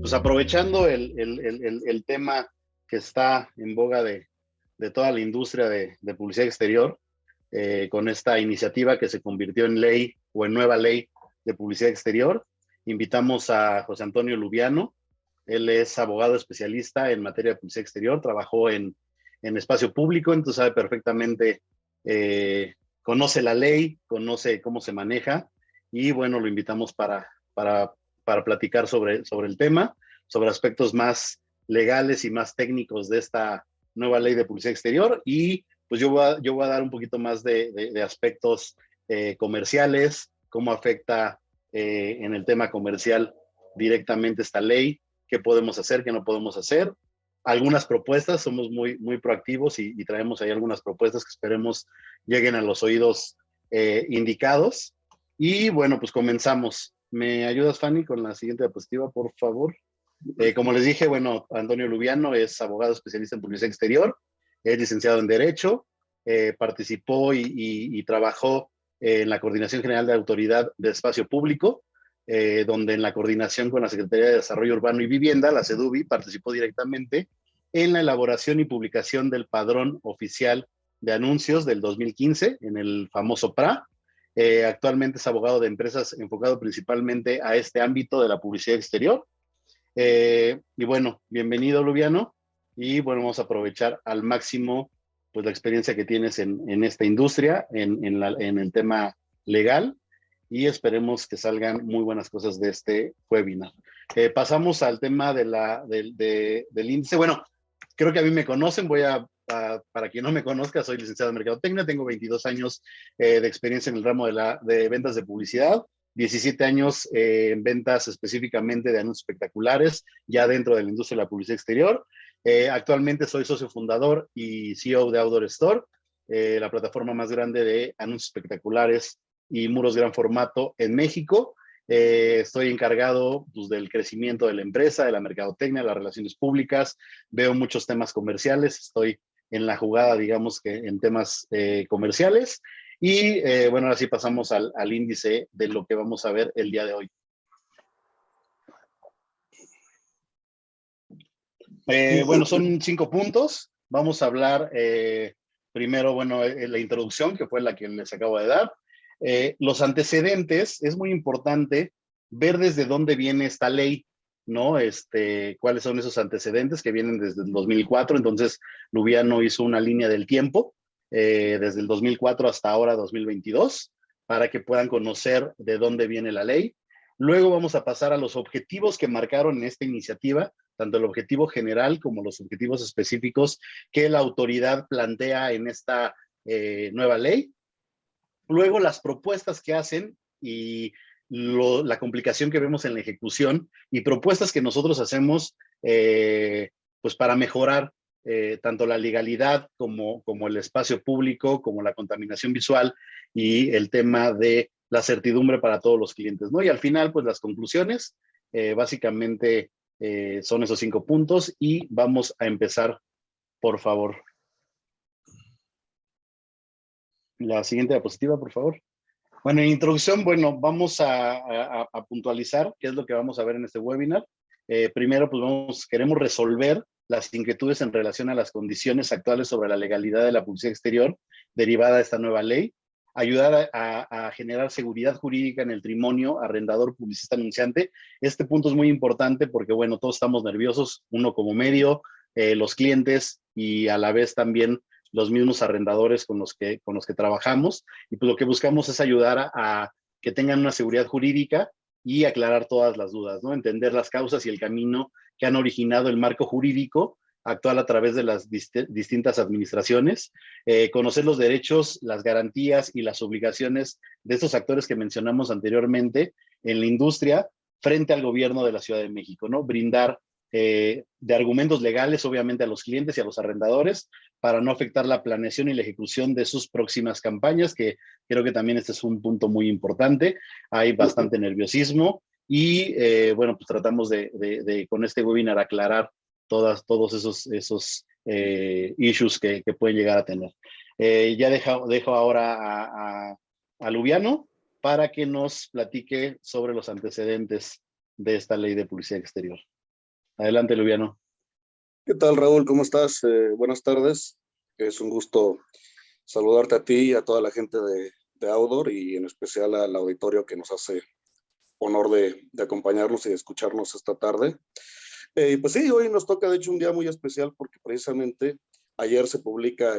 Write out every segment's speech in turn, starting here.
pues aprovechando el tema que está en boga de toda la industria de publicidad exterior, con esta iniciativa que se convirtió en ley o en nueva ley de publicidad exterior, invitamos a José Antonio Lubiano. Él es abogado especialista en materia de publicidad exterior, trabajó en espacio público, entonces sabe perfectamente, conoce la ley, conoce cómo se maneja, y bueno, lo invitamos para platicar sobre el tema, sobre aspectos más legales y más técnicos de esta nueva ley de publicidad exterior. Y pues yo voy a dar un poquito más de aspectos comerciales, cómo afecta en el tema comercial directamente esta ley, qué podemos hacer, qué no podemos hacer. Algunas propuestas, somos muy proactivos y traemos ahí algunas propuestas que esperemos lleguen a los oídos indicados. Y bueno, pues comenzamos. ¿Me ayudas, Fanny, con la siguiente diapositiva, por favor? Como les dije, bueno, Antonio Lubiano es abogado especialista en publicidad exterior, es licenciado en Derecho, participó y trabajó en la Coordinación General de Autoridad de Espacio Público, donde en la coordinación con la Secretaría de Desarrollo Urbano y Vivienda, la SEDUBI, participó directamente en la elaboración y publicación del Padrón Oficial de Anuncios del 2015, en el famoso PRA. Actualmente es abogado de empresas enfocado principalmente a este ámbito de la publicidad exterior. Y bueno, bienvenido, Lubiano. Y bueno, vamos a aprovechar al máximo pues la experiencia que tienes en esta industria, en el tema legal, y esperemos que salgan muy buenas cosas de este webinar. Pasamos al tema del índice. Bueno, creo que a mí me conocen, para quien no me conozca, soy licenciado en Mercadotecnia, tengo 22 años de experiencia en el ramo de ventas de publicidad, 17 años en ventas específicamente de anuncios espectaculares, ya dentro de la industria de la publicidad exterior. Actualmente soy socio fundador y CEO de Outdoor Store, la plataforma más grande de anuncios espectaculares y muros gran formato en México. Estoy encargado pues, del crecimiento de la empresa, de la mercadotecnia, de las relaciones públicas. Veo muchos temas comerciales, estoy en la jugada, digamos que en temas comerciales. Y bueno, ahora sí pasamos al índice de lo que vamos a ver el día de hoy. Bueno, son 5 puntos. Vamos a hablar primero, bueno, la introducción, que fue la que les acabo de dar. Los antecedentes, es muy importante ver desde dónde viene esta ley, ¿no? Cuáles son esos antecedentes que vienen desde el 2004. Entonces, Lubiano hizo una línea del tiempo desde el 2004 hasta ahora, 2022, para que puedan conocer de dónde viene la ley. Luego vamos a pasar a los objetivos que marcaron en esta iniciativa, tanto el objetivo general como los objetivos específicos que la autoridad plantea en esta nueva ley. Luego las propuestas que hacen y la complicación que vemos en la ejecución y propuestas que nosotros hacemos pues para mejorar tanto la legalidad como el espacio público, como la contaminación visual y el tema de la certidumbre para todos los clientes, ¿no? Y al final, pues las conclusiones, básicamente son esos 5 puntos y vamos a empezar, por favor. La siguiente diapositiva, por favor. Bueno, en introducción, bueno, vamos a puntualizar qué es lo que vamos a ver en este webinar. Primero, pues queremos resolver las inquietudes en relación a las condiciones actuales sobre la legalidad de la publicidad exterior derivada de esta nueva ley, ayudar a generar seguridad jurídica en el trimonio arrendador, publicista, anunciante. Este punto es muy importante porque, bueno, todos estamos nerviosos, uno como medio, los clientes y a la vez también los mismos arrendadores con los que trabajamos, y pues lo que buscamos es ayudar a que tengan una seguridad jurídica y aclarar todas las dudas, ¿no? Entender las causas y el camino que han originado el marco jurídico actual a través de las distintas administraciones, conocer los derechos, las garantías y las obligaciones de estos actores que mencionamos anteriormente en la industria frente al gobierno de la Ciudad de México, ¿no? Brindar de argumentos legales, obviamente, a los clientes y a los arrendadores para no afectar la planeación y la ejecución de sus próximas campañas, que creo que también este es un punto muy importante. Hay bastante nerviosismo y, bueno, pues tratamos con este webinar aclarar todos esos issues que pueden llegar a tener. Ya dejo ahora a Lubiano para que nos platique sobre los antecedentes de esta ley de publicidad exterior. Adelante, Lubiano. ¿Qué tal, Raúl? ¿Cómo estás? Buenas tardes. Es un gusto saludarte a ti y a toda la gente de Outdoor y en especial al auditorio que nos hace honor de acompañarnos y de escucharnos esta tarde. Pues sí, hoy nos toca de hecho un día muy especial porque precisamente ayer se publica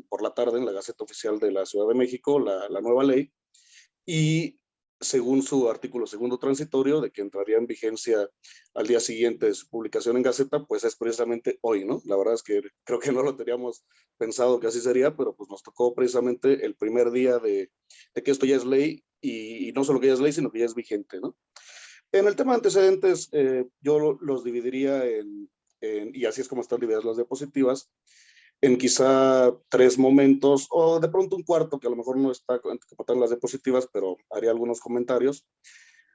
por la tarde en la Gaceta Oficial de la Ciudad de México la nueva ley y según su artículo segundo transitorio, de que entraría en vigencia al día siguiente de su publicación en Gaceta, pues es precisamente hoy, ¿no? La verdad es que creo que no lo teníamos pensado que así sería, pero pues nos tocó precisamente el primer día de que esto ya es ley y no solo que ya es ley, sino que ya es vigente, ¿no? En el tema de antecedentes, yo los dividiría y así es como están divididas las diapositivas, en quizá tres momentos, o de pronto un cuarto, que a lo mejor no está como tal en las diapositivas, pero haría algunos comentarios.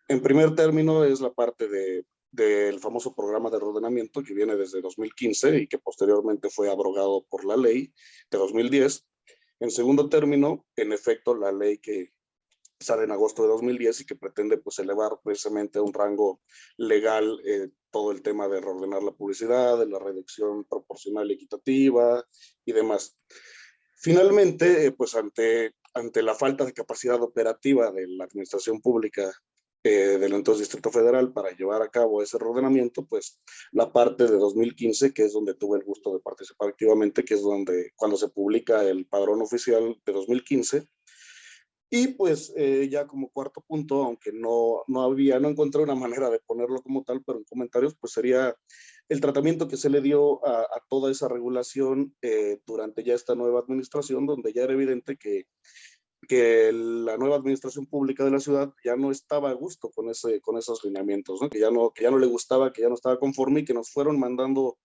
En primer término es la parte del famoso programa de reordenamiento que viene desde 2015 y que posteriormente fue abrogado por la ley de 2010. En segundo término, en efecto, la ley que sale en agosto de 2010 y que pretende pues elevar precisamente a un rango legal todo el tema de reordenar la publicidad, de la reducción proporcional y equitativa y demás. Finalmente, pues ante la falta de capacidad operativa de la administración pública del entonces Distrito Federal para llevar a cabo ese reordenamiento, pues la parte de 2015, que es donde tuve el gusto de participar activamente, que es cuando se publica el padrón oficial de 2015, y pues ya como cuarto punto, aunque no encontré una manera de ponerlo como tal, pero en comentarios, pues sería el tratamiento que se le dio a toda esa regulación durante ya esta nueva administración, donde ya era evidente que la nueva administración pública de la ciudad ya no estaba a gusto con esos lineamientos, ¿no? Que ya no le gustaba, que ya no estaba conforme y que nos fueron mandando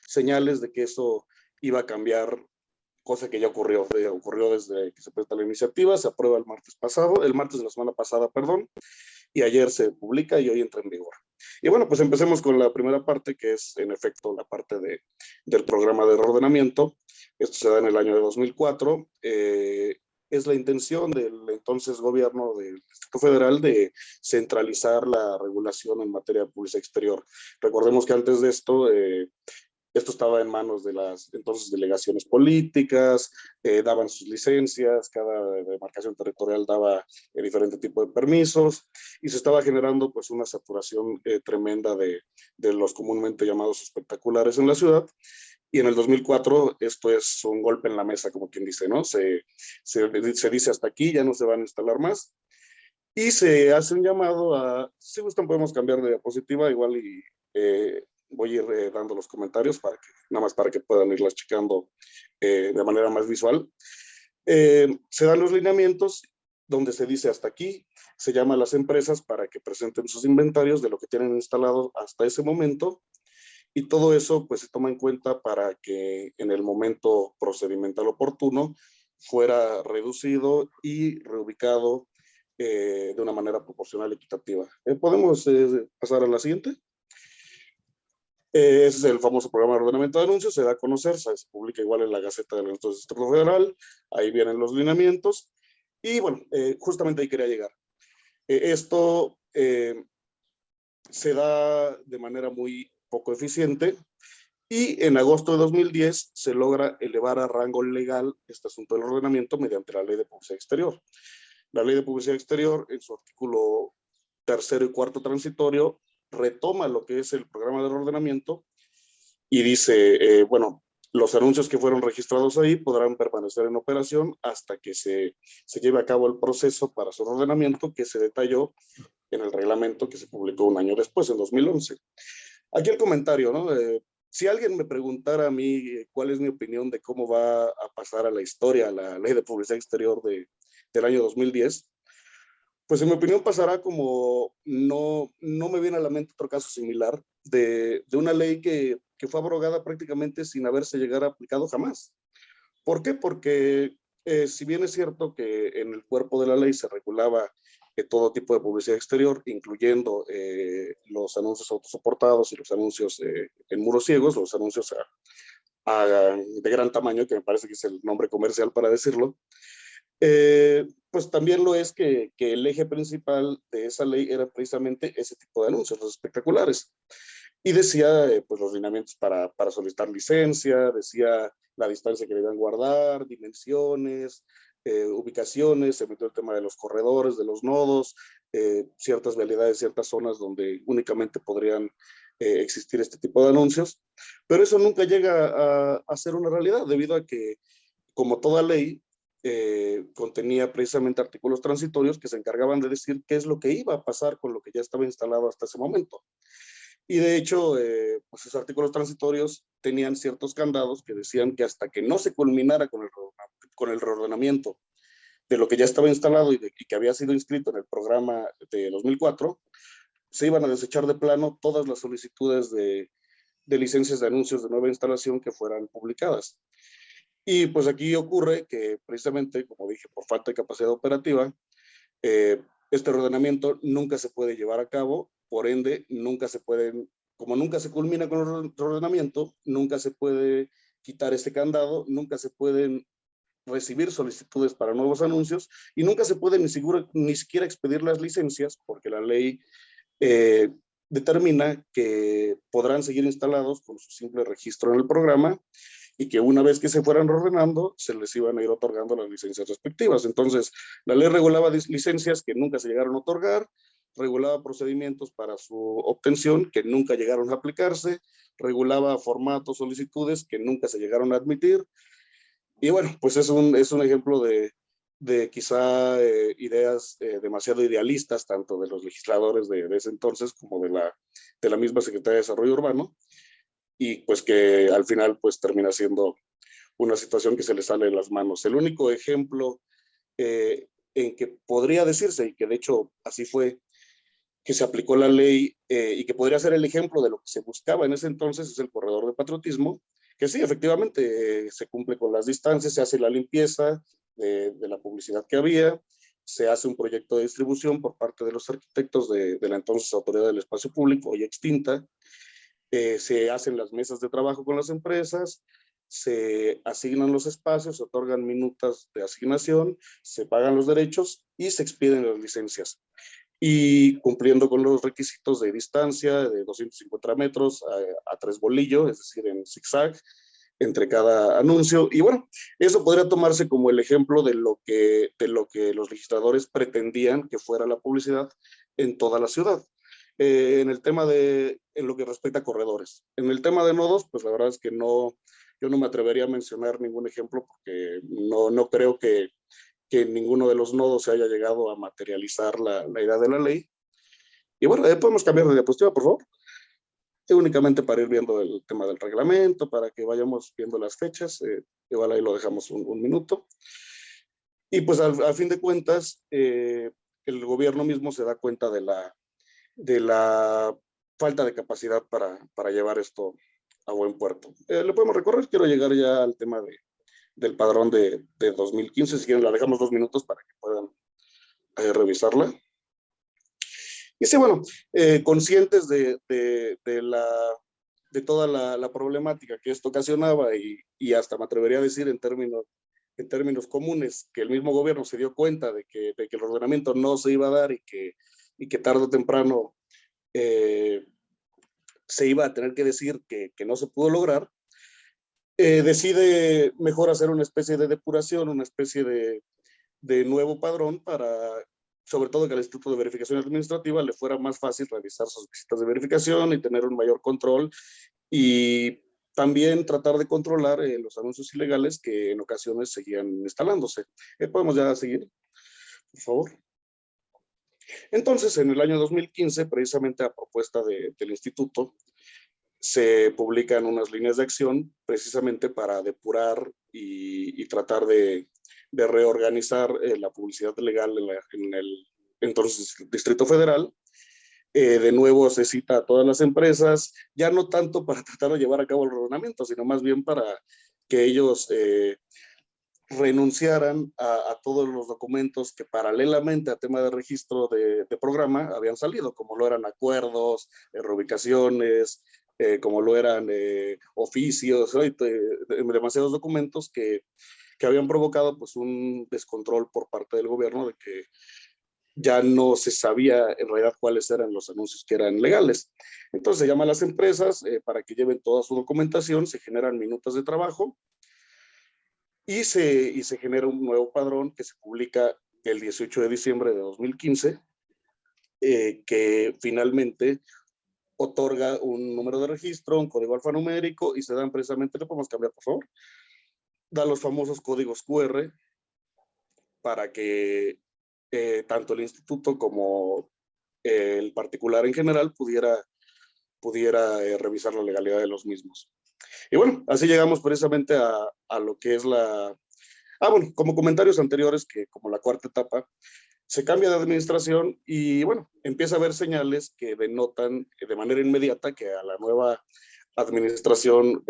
señales de que eso iba a cambiar, cosa que ya ocurrió desde que se presenta la iniciativa, se aprueba el martes de la semana pasada, perdón, y ayer se publica y hoy entra en vigor. Y bueno, pues empecemos con la primera parte, que es en efecto la parte del programa de reordenamiento. Esto se da en el año de 2004. Es la intención del entonces gobierno del Distrito Federal de centralizar la regulación en materia de publicidad exterior. Recordemos que antes de esto estaba en manos de las entonces delegaciones políticas, daban sus licencias, cada demarcación territorial daba diferente tipo de permisos y se estaba generando pues una saturación tremenda de los comúnmente llamados espectaculares en la ciudad. Y en el 2004 esto es un golpe en la mesa, como quien dice, ¿no? Se dice hasta aquí, ya no se van a instalar más. Y se hace un llamado si gustan podemos cambiar de diapositiva, igual y voy a ir dando los comentarios nada más para que puedan irlas checando de manera más visual. Se dan los lineamientos donde se dice hasta aquí, se llama a las empresas para que presenten sus inventarios de lo que tienen instalado hasta ese momento y todo eso pues se toma en cuenta para que en el momento procedimental oportuno fuera reducido y reubicado de una manera proporcional y equitativa. ¿Podemos pasar a la siguiente? Ese es el famoso programa de ordenamiento de anuncios, se da a conocer, se publica igual en la Gaceta del Distrito Federal, ahí vienen los lineamientos, y bueno, justamente ahí quería llegar. Esto se da de manera muy poco eficiente, y en agosto de 2010 se logra elevar a rango legal este asunto del ordenamiento mediante la Ley de Publicidad Exterior. La Ley de Publicidad Exterior, en su artículo tercero y cuarto transitorio, retoma lo que es el programa de reordenamiento y dice, bueno, los anuncios que fueron registrados ahí podrán permanecer en operación hasta que se lleve a cabo el proceso para su ordenamiento que se detalló en el reglamento que se publicó un año después, en 2011. Aquí el comentario, ¿no? Si alguien me preguntara a mí cuál es mi opinión de cómo va a pasar a la historia la Ley de Publicidad Exterior del año 2010, pues en mi opinión pasará como, no me viene a la mente otro caso similar de una ley que fue abrogada prácticamente sin haberse llegado aplicado jamás. ¿Por qué? Porque si bien es cierto que en el cuerpo de la ley se regulaba todo tipo de publicidad exterior, incluyendo los autosoportados y los anuncios en muros ciegos, los anuncios de gran tamaño, que me parece que es el nombre comercial para decirlo, pues también lo es que el eje principal de esa ley era precisamente ese tipo de anuncios, los espectaculares. y decía pues los lineamientos para solicitar licencia, decía la distancia que debían guardar, dimensiones, ubicaciones, se metió el tema de los corredores, de los nodos, ciertas vialidades, ciertas zonas donde únicamente podrían existir este tipo de anuncios, pero eso nunca llega a ser una realidad debido a que, como toda ley, contenía precisamente artículos transitorios que se encargaban de decir qué es lo que iba a pasar con lo que ya estaba instalado hasta ese momento. Y de hecho, pues esos artículos transitorios tenían ciertos candados que decían que hasta que no se culminara con el reordenamiento de lo que ya estaba instalado y que había sido inscrito en el programa de 2004, se iban a desechar de plano todas las solicitudes de licencias de anuncios de nueva instalación que fueran publicadas. Y pues aquí ocurre que precisamente, como dije, por falta de capacidad operativa, este ordenamiento nunca se puede llevar a cabo, por ende, nunca se pueden, como nunca se culmina con el ordenamiento, nunca se puede quitar este candado, nunca se pueden recibir solicitudes para nuevos anuncios y nunca se puede ni siquiera expedir las licencias porque la ley eh, determina que podrán seguir instalados con su simple registro en el programa y que una vez que se fueran ordenando, se les iban a ir otorgando las licencias respectivas. Entonces, la ley regulaba licencias que nunca se llegaron a otorgar, regulaba procedimientos para su obtención que nunca llegaron a aplicarse, regulaba formatos, solicitudes que nunca se llegaron a admitir. Y bueno, pues es un ejemplo de quizá ideas demasiado idealistas, tanto de los legisladores de ese entonces como de la misma Secretaría de Desarrollo Urbano, y pues que al final pues termina siendo una situación que se le sale de las manos. El único ejemplo en que podría decirse, y que de hecho así fue, que se aplicó la ley y que podría ser el ejemplo de lo que se buscaba en ese entonces, es el corredor de patriotismo, que sí, efectivamente, se cumple con las distancias, se hace la limpieza de la publicidad que había, se hace un proyecto de distribución por parte de los arquitectos de la entonces Autoridad del Espacio Público, hoy extinta, se hacen las mesas de trabajo con las empresas, se asignan los espacios, se otorgan minutas de asignación, se pagan los derechos y se expiden las licencias. Y cumpliendo con los requisitos de distancia de 250 metros a 3 bolillos, es decir, en zigzag, entre cada anuncio. Y bueno, eso podría tomarse como el ejemplo de lo que los legisladores pretendían que fuera la publicidad en toda la ciudad. En lo que respecta a corredores. En el tema de nodos, pues la verdad es que no, yo no me atrevería a mencionar ningún ejemplo porque no creo que ninguno de los nodos se haya llegado a materializar la idea de la ley. Y bueno, podemos cambiar de diapositiva, por favor. Únicamente para ir viendo el tema del reglamento, para que vayamos viendo las fechas. Igual ahí lo dejamos un minuto. Y pues al fin de cuentas, el gobierno mismo se da cuenta de la falta de capacidad para llevar esto a buen puerto. Le podemos recorrer, quiero llegar ya al tema del padrón de 2015, si quieren la dejamos 2 minutos para que puedan revisarla. Y sí, bueno, conscientes de toda la problemática que esto ocasionaba y hasta me atrevería a decir en términos comunes que el mismo gobierno se dio cuenta de que el ordenamiento no se iba a dar y que tarde o temprano se iba a tener que decir que no se pudo lograr, decide mejor hacer una especie de depuración, una especie de nuevo padrón para, sobre todo que al Instituto de Verificación Administrativa le fuera más fácil realizar sus visitas de verificación y tener un mayor control y también tratar de controlar los anuncios ilegales que en ocasiones seguían instalándose. ¿Podemos ya seguir, por favor? Entonces, en el año 2015, precisamente a propuesta del instituto, se publican unas líneas de acción precisamente para depurar y tratar de reorganizar la publicidad legal en el entonces Distrito Federal. De nuevo se cita a todas las empresas, ya no tanto para tratar de llevar a cabo el ordenamiento, sino más bien para que ellos renunciaran a todos los documentos que paralelamente a tema de registro de programa habían salido, como lo eran acuerdos, reubicaciones, como lo eran oficios, demasiados documentos que habían provocado pues un descontrol por parte del gobierno ya no se sabía en realidad cuáles eran los anuncios que eran legales. Entonces se llama a las empresas para que lleven toda su documentación, se generan minutas de trabajo y se genera un nuevo padrón que se publica el 18 de diciembre de 2015, que finalmente otorga un número de registro, un código alfanumérico y se dan precisamente, ¿le podemos cambiar, por favor? Da los famosos códigos QR para que tanto el instituto como el particular en general pudiera revisar la legalidad de los mismos. Y bueno, así llegamos precisamente a lo que es la... bueno, como comentarios anteriores, que como la cuarta etapa, se cambia de administración y bueno, empieza a haber señales que denotan de manera inmediata que a la nueva administración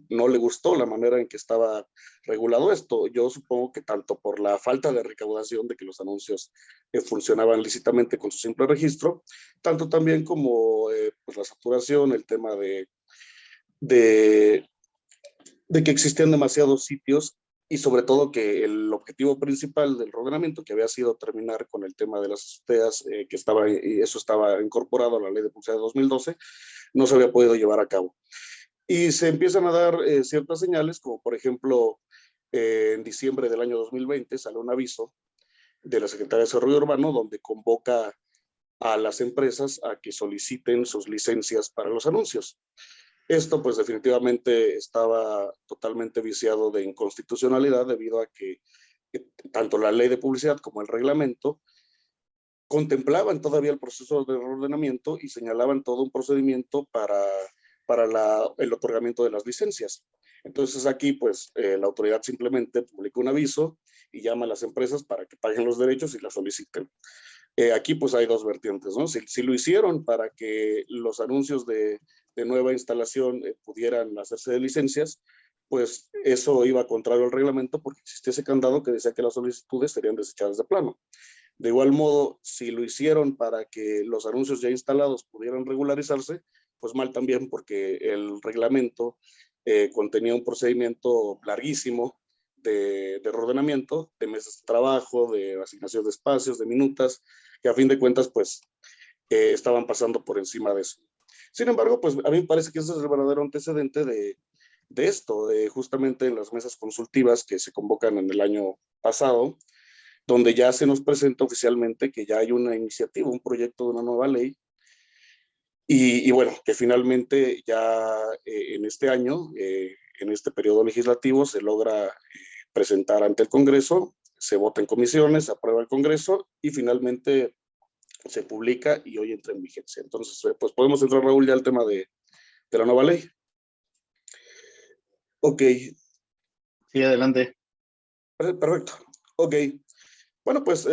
no le gustó la manera en que estaba regulado esto. Yo supongo que tanto por la falta de recaudación de que los anuncios funcionaban lícitamente con su simple registro, tanto también como pues la saturación, el tema de, de que existían demasiados sitios y sobre todo que el objetivo principal del ordenamiento, que había sido terminar con el tema de las azoteas, que estaba, y eso estaba incorporado a la ley de publicidad de 2012, no se había podido llevar a cabo. Y se empiezan a dar ciertas señales, como por ejemplo, en diciembre del año 2020 sale un aviso de la Secretaría de Desarrollo Urbano donde convoca a las empresas a que soliciten sus licencias para los anuncios. Esto pues definitivamente estaba totalmente viciado de inconstitucionalidad debido a que tanto la ley de publicidad como el reglamento contemplaban todavía el proceso de ordenamiento y señalaban todo un procedimiento para el otorgamiento de las licencias. Entonces aquí pues la autoridad simplemente publica un aviso y llama a las empresas para que paguen los derechos y las soliciten. Aquí pues hay dos vertientes, ¿no? Si lo hicieron para que los anuncios de nueva instalación pudieran hacerse de licencias, pues eso iba contrario al reglamento porque existía ese candado que decía que las solicitudes serían desechadas de plano. De igual modo, si lo hicieron para que los anuncios ya instalados pudieran regularizarse, pues mal también porque el reglamento contenía un procedimiento larguísimo de reordenamiento, de mesas de trabajo, de asignación de espacios, de minutas, que a fin de cuentas pues estaban pasando por encima de eso. Sin embargo, pues a mí me parece que ese es el verdadero antecedente de esto, de justamente en las mesas consultivas que se convocan en el año pasado, donde ya se nos presenta oficialmente que ya hay una iniciativa, un proyecto de una nueva ley, y bueno, que finalmente ya en este año, en este periodo legislativo, se logra presentar ante el Congreso, se vota en comisiones, se aprueba el Congreso y finalmente se publica y hoy entra en vigencia. Entonces, pues podemos entrar, Raúl, ya al tema de la nueva ley. Ok. Sí, adelante. Perfecto. Ok. Bueno, pues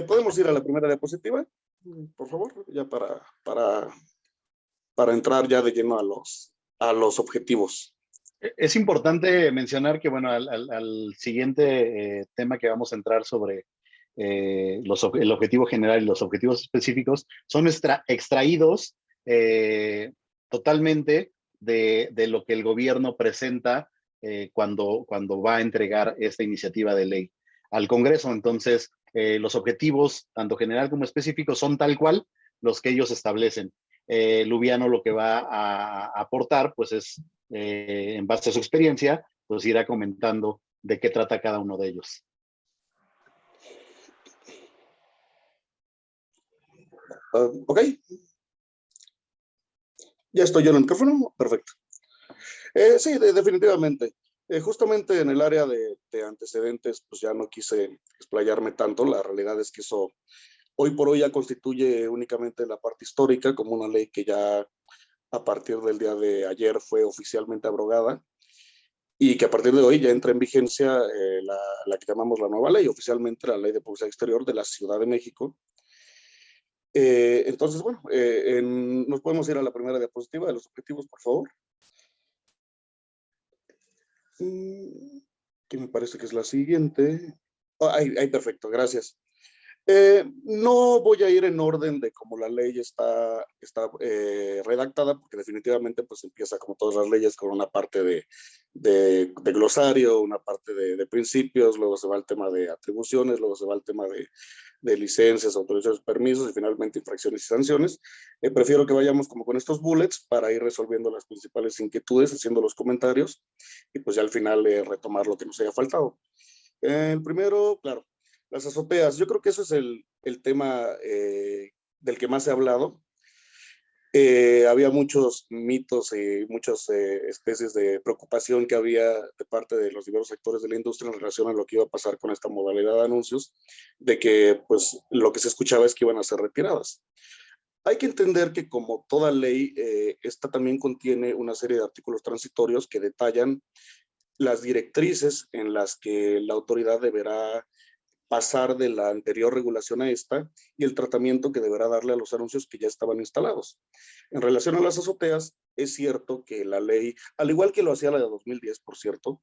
podemos ir a la primera diapositiva, por favor, ya para entrar ya de lleno a los objetivos. Es importante mencionar que, bueno, al siguiente tema que vamos a entrar sobre el objetivo general y los objetivos específicos son extraídos totalmente de lo que el gobierno presenta cuando va a entregar esta iniciativa de ley al Congreso. Entonces, los objetivos, tanto general como específicos, son tal cual los que ellos establecen. Lubiano lo que va a aportar, pues es en base a su experiencia, pues irá comentando de qué trata cada uno de ellos. Ok. Ya estoy yo en el micrófono. Perfecto. Sí, definitivamente. Justamente en el área de antecedentes, pues ya no quise explayarme tanto. La realidad es que eso hoy por hoy ya constituye únicamente la parte histórica, como una ley que ya a partir del día de ayer fue oficialmente abrogada y que a partir de hoy ya entra en vigencia la que llamamos la nueva ley, oficialmente la Ley de Publicidad Exterior de la Ciudad de México. Entonces, bueno, nos podemos ir a la primera diapositiva de los objetivos, por favor. Que me parece que es la siguiente. Ahí, perfecto, gracias. No voy a ir en orden de cómo la ley está redactada, porque definitivamente pues empieza como todas las leyes con una parte de glosario, una parte de principios, luego se va al tema de atribuciones, luego se va al tema de licencias, autorizaciones, permisos y finalmente infracciones y sanciones. Prefiero que vayamos como con estos bullets para ir resolviendo las principales inquietudes, haciendo los comentarios y pues ya al final retomar lo que nos haya faltado. El primero, claro, las azoteas. Yo creo que eso es el tema del que más se ha hablado. Había muchos mitos y muchas especies de preocupación que había de parte de los diversos sectores de la industria en relación a lo que iba a pasar con esta modalidad de anuncios, de que pues lo que se escuchaba es que iban a ser retiradas. Hay que entender que como toda ley, esta también contiene una serie de artículos transitorios que detallan las directrices en las que la autoridad deberá pasar de la anterior regulación a esta y el tratamiento que deberá darle a los anuncios que ya estaban instalados. En relación a las azoteas, es cierto que la ley, al igual que lo hacía la de 2010, por cierto,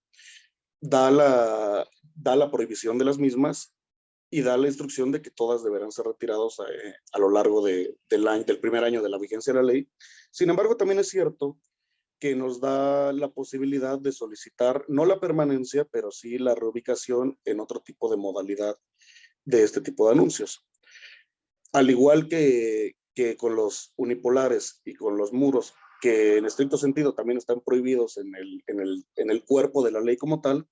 da la prohibición de las mismas y da la instrucción de que todas deberán ser retiradas a lo largo del primer año de la vigencia de la ley. Sin embargo, también es cierto que nos da la posibilidad de solicitar no la permanencia, pero sí la reubicación en otro tipo de modalidad de este tipo de anuncios. Al igual que con los unipolares y con los muros, que en estricto sentido también están prohibidos en el cuerpo de la ley como tal,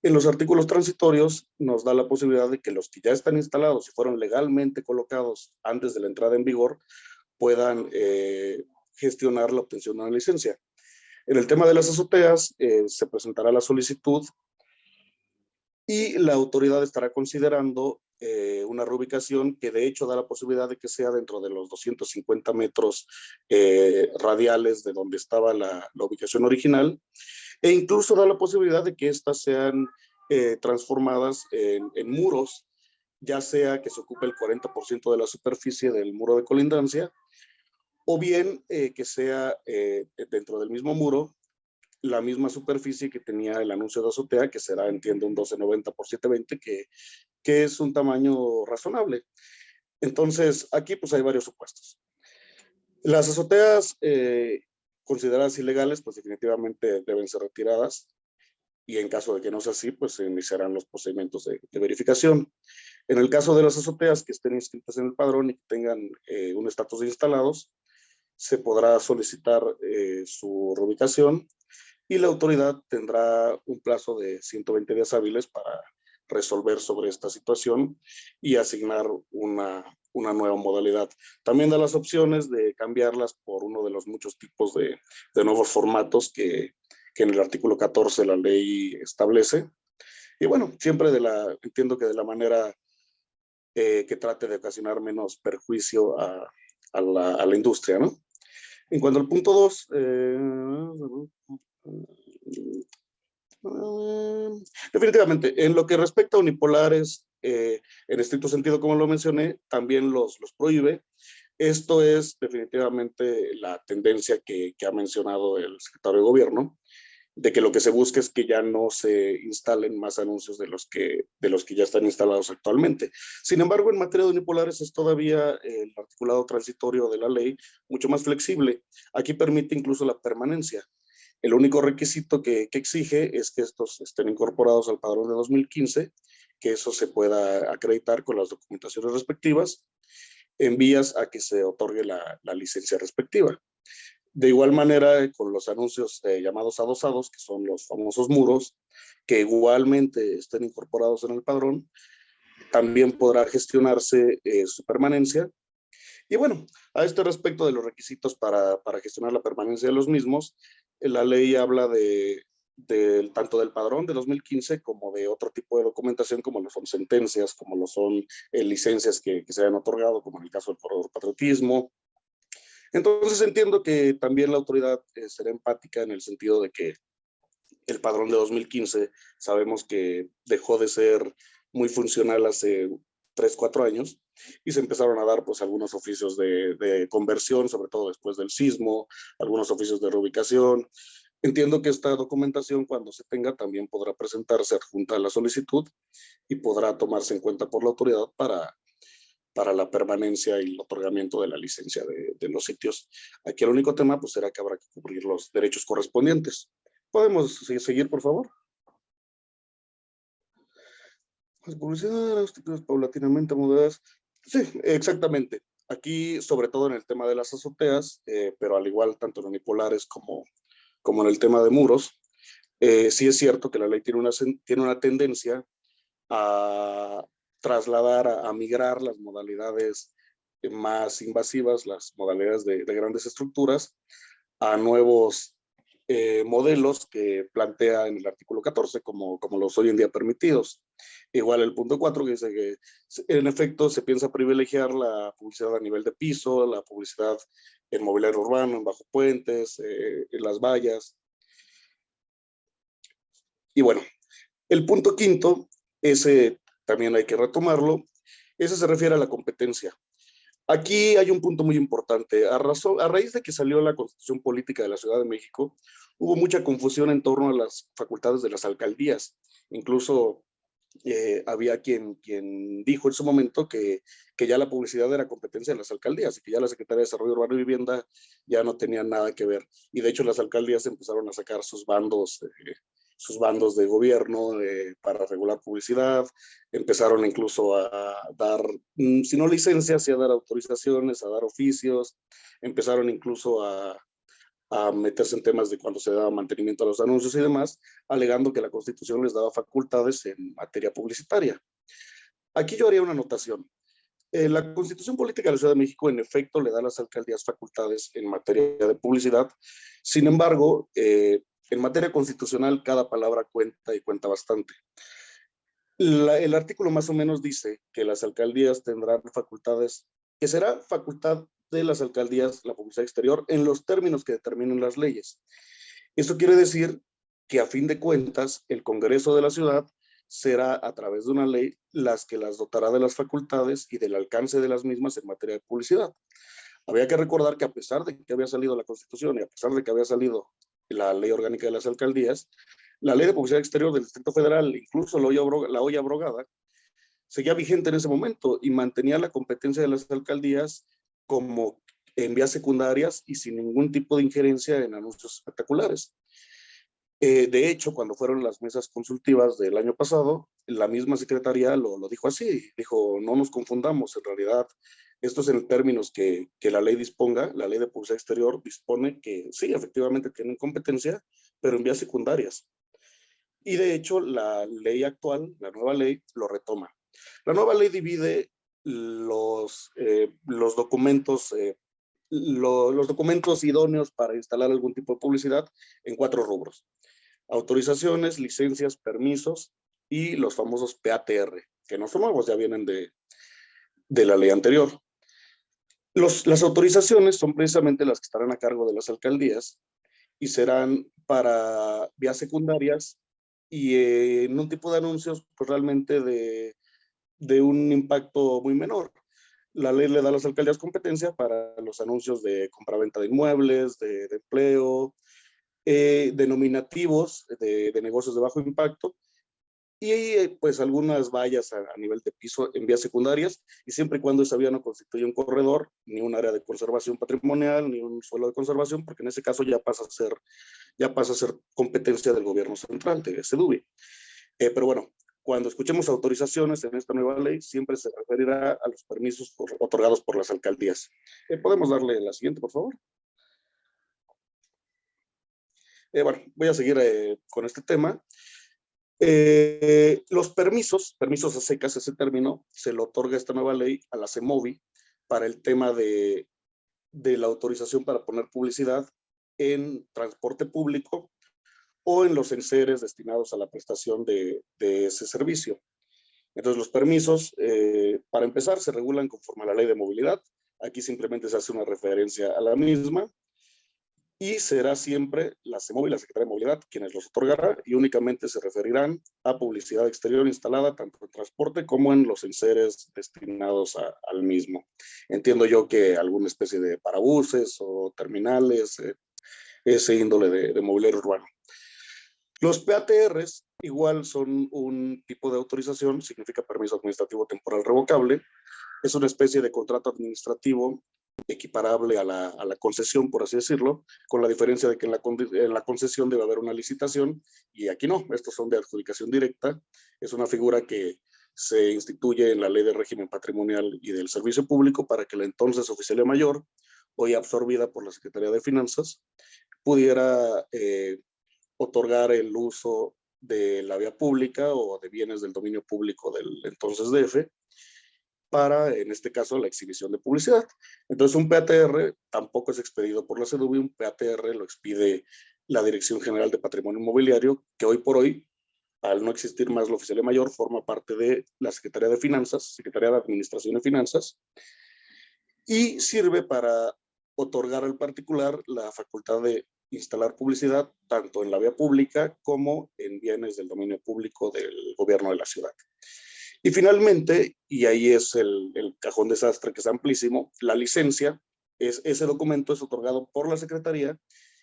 en los artículos transitorios nos da la posibilidad de que los que ya están instalados y fueron legalmente colocados antes de la entrada en vigor puedan gestionar la obtención de una licencia. En el tema de las azoteas, se presentará la solicitud y la autoridad estará considerando una reubicación que de hecho da la posibilidad de que sea dentro de los 250 metros radiales de donde estaba la ubicación original, e incluso da la posibilidad de que éstas sean transformadas en muros, ya sea que se ocupe el 40% de la superficie del muro de colindancia, o bien que sea dentro del mismo muro la misma superficie que tenía el anuncio de azotea, que será, entiendo, un 1290 por 720, que es un tamaño razonable. Entonces, aquí pues hay varios supuestos. Las azoteas consideradas ilegales, pues definitivamente deben ser retiradas, y en caso de que no sea así, pues se iniciarán los procedimientos de verificación. En el caso de las azoteas que estén inscritas en el padrón y que tengan un estatus de instalados, se podrá solicitar su reubicación y la autoridad tendrá un plazo de 120 días hábiles para resolver sobre esta situación y asignar una nueva modalidad. También da las opciones de cambiarlas por uno de los muchos tipos de nuevos formatos que en el artículo 14 de la ley establece. Y bueno, siempre entiendo que de la manera que trate de ocasionar menos perjuicio a la industria, ¿no? En cuanto al punto 2, definitivamente, en lo que respecta a unipolares, en estricto sentido, como lo mencioné, también los prohíbe. Esto es definitivamente la tendencia que ha mencionado el secretario de Gobierno, de que lo que se busca es que ya no se instalen más anuncios de los que ya están instalados actualmente. Sin embargo, en materia de unipolares es todavía el articulado transitorio de la ley mucho más flexible. Aquí permite incluso la permanencia. El único requisito que exige es que estos estén incorporados al padrón de 2015, que eso se pueda acreditar con las documentaciones respectivas, en vías a que se otorgue la licencia respectiva. De igual manera, con los anuncios llamados adosados, que son los famosos muros, que igualmente estén incorporados en el padrón, también podrá gestionarse su permanencia. Y bueno, a este respecto de los requisitos para gestionar la permanencia de los mismos, la ley habla tanto del padrón de 2015 como de otro tipo de documentación, como lo son sentencias, como lo son licencias que se hayan otorgado, como en el caso del corredor patriotismo. Entonces entiendo que también la autoridad será empática en el sentido de que el padrón de 2015 sabemos que dejó de ser muy funcional hace 3, 4 años y se empezaron a dar pues algunos oficios de conversión, sobre todo después del sismo, algunos oficios de reubicación. Entiendo que esta documentación, cuando se tenga, también podrá presentarse adjunta a la solicitud y podrá tomarse en cuenta por la autoridad para para la permanencia y el otorgamiento de la licencia de los sitios. Aquí el único tema pues será que habrá que cubrir los derechos correspondientes. ¿Podemos seguir, por favor? Las publicidades paulatinamente mudadas. Sí, exactamente. Aquí, sobre todo en el tema de las azoteas, pero al igual tanto en unipolares como en el tema de muros, sí es cierto que la ley tiene una tendencia a trasladar, a migrar las modalidades más invasivas, las modalidades de grandes estructuras, a nuevos modelos que plantea en el artículo 14 como los hoy en día permitidos. Igual el punto 4 que dice que en efecto se piensa privilegiar la publicidad a nivel de piso, la publicidad en mobiliario urbano, en bajo puentes, en las vallas. Y bueno, el punto quinto, ese también hay que retomarlo, ese se refiere a la competencia. Aquí hay un punto muy importante. A raíz de que salió la Constitución Política de la Ciudad de México, hubo mucha confusión en torno a las facultades de las alcaldías. Incluso había quien dijo en su momento que ya la publicidad era competencia de las alcaldías y que ya la Secretaría de Desarrollo Urbano y Vivienda ya no tenía nada que ver. Y de hecho las alcaldías empezaron a sacar sus bandos de gobierno para regular publicidad, empezaron incluso a dar, si no licencias, sí a dar autorizaciones, a dar oficios, empezaron incluso a meterse en temas de cuando se daba mantenimiento a los anuncios y demás, alegando que la Constitución les daba facultades en materia publicitaria. Aquí yo haría una anotación. La Constitución Política de la Ciudad de México, en efecto, le da a las alcaldías facultades en materia de publicidad. Sin embargo, en materia constitucional, cada palabra cuenta y cuenta bastante. El artículo más o menos dice que las alcaldías tendrán facultades, que será facultad de las alcaldías la publicidad exterior en los términos que determinen las leyes. Eso quiere decir que a fin de cuentas el Congreso de la ciudad será a través de una ley las que las dotará de las facultades y del alcance de las mismas en materia de publicidad. Había que recordar que a pesar de que había salido la Constitución y a pesar de que había salido la Ley Orgánica de las Alcaldías, la Ley de Publicidad Exterior del Distrito Federal, incluso la hoy abrogada, seguía vigente en ese momento y mantenía la competencia de las alcaldías como en vías secundarias y sin ningún tipo de injerencia en anuncios espectaculares. De hecho, cuando fueron las mesas consultivas del año pasado, la misma secretaría lo dijo así, dijo, no nos confundamos, en realidad, esto es en términos que la ley disponga, la ley de publicidad exterior dispone que sí, efectivamente tienen competencia, pero en vías secundarias. Y de hecho, la ley actual, la nueva ley, lo retoma. La nueva ley divide los documentos, los documentos idóneos para instalar algún tipo de publicidad en 4 rubros: autorizaciones, licencias, permisos y los famosos PATR, que no son nuevos, ya vienen de la ley anterior. Las autorizaciones son precisamente las que estarán a cargo de las alcaldías y serán para vías secundarias y en un tipo de anuncios pues realmente de un impacto muy menor. La ley le da a las alcaldías competencia para los anuncios de compraventa de inmuebles, de empleo, denominativos de negocios de bajo impacto y pues algunas vallas a nivel de piso en vías secundarias, y siempre y cuando esa vía no constituya un corredor, ni un área de conservación patrimonial, ni un suelo de conservación, porque en ese caso ya pasa a ser competencia del gobierno central, de SEDUBI. Pero bueno, cuando escuchemos autorizaciones en esta nueva ley, siempre se referirá a los permisos otorgados por las alcaldías. ¿Podemos darle la siguiente, por favor? Bueno, voy a seguir con este tema. Los permisos a secas, ese término, se lo otorga esta nueva ley a la CEMOVI para el tema de la autorización para poner publicidad en transporte público o en los enseres destinados a la prestación de ese servicio. Entonces, los permisos, para empezar, se regulan conforme a la ley de movilidad. Aquí simplemente se hace una referencia a la misma y será siempre la CEMOVI, la Secretaría de Movilidad, quienes los otorgará y únicamente se referirán a publicidad exterior instalada tanto en transporte como en los enseres destinados al mismo. Entiendo yo que alguna especie de parabuses o terminales, ese índole de mobiliario urbano. Los PATRs igual son un tipo de autorización, significa permiso administrativo temporal revocable, Es una especie de contrato administrativo equiparable a la concesión, por así decirlo, con la diferencia de que en la concesión debe haber una licitación y aquí no, estos son de adjudicación directa. Es una figura que se instituye en la Ley de Régimen Patrimonial y del Servicio Público para que la entonces Oficialía Mayor, hoy absorbida por la Secretaría de Finanzas, pudiera otorgar el uso de la vía pública o de bienes del dominio público del entonces DF para, en este caso, la exhibición de publicidad. Entonces, un PATR tampoco es expedido por la CEDUBI, un PATR lo expide la Dirección General de Patrimonio Inmobiliario, que hoy por hoy, al no existir más la Oficialía Mayor, forma parte de la Secretaría de Finanzas, Secretaría de Administración de Finanzas, y sirve para otorgar al particular la facultad de instalar publicidad tanto en la vía pública como en bienes del dominio público del gobierno de la ciudad. Y finalmente, y ahí es el cajón desastre que es amplísimo, la licencia, ese documento es otorgado por la Secretaría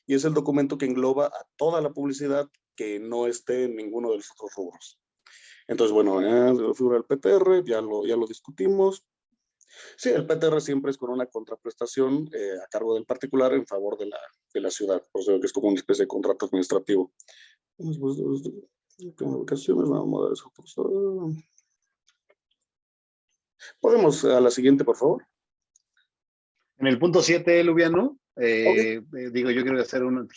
y es el documento que engloba a toda la publicidad que no esté en ninguno de los otros rubros. Entonces, bueno, la figura del PTR, ya lo discutimos. Sí, el PTR siempre es con una contraprestación a cargo del particular en favor de la ciudad, o sea, que es como una especie de contrato administrativo. Podemos a la siguiente, por favor. En el punto 7, Lubiano, Okay. digo, yo quiero hacer un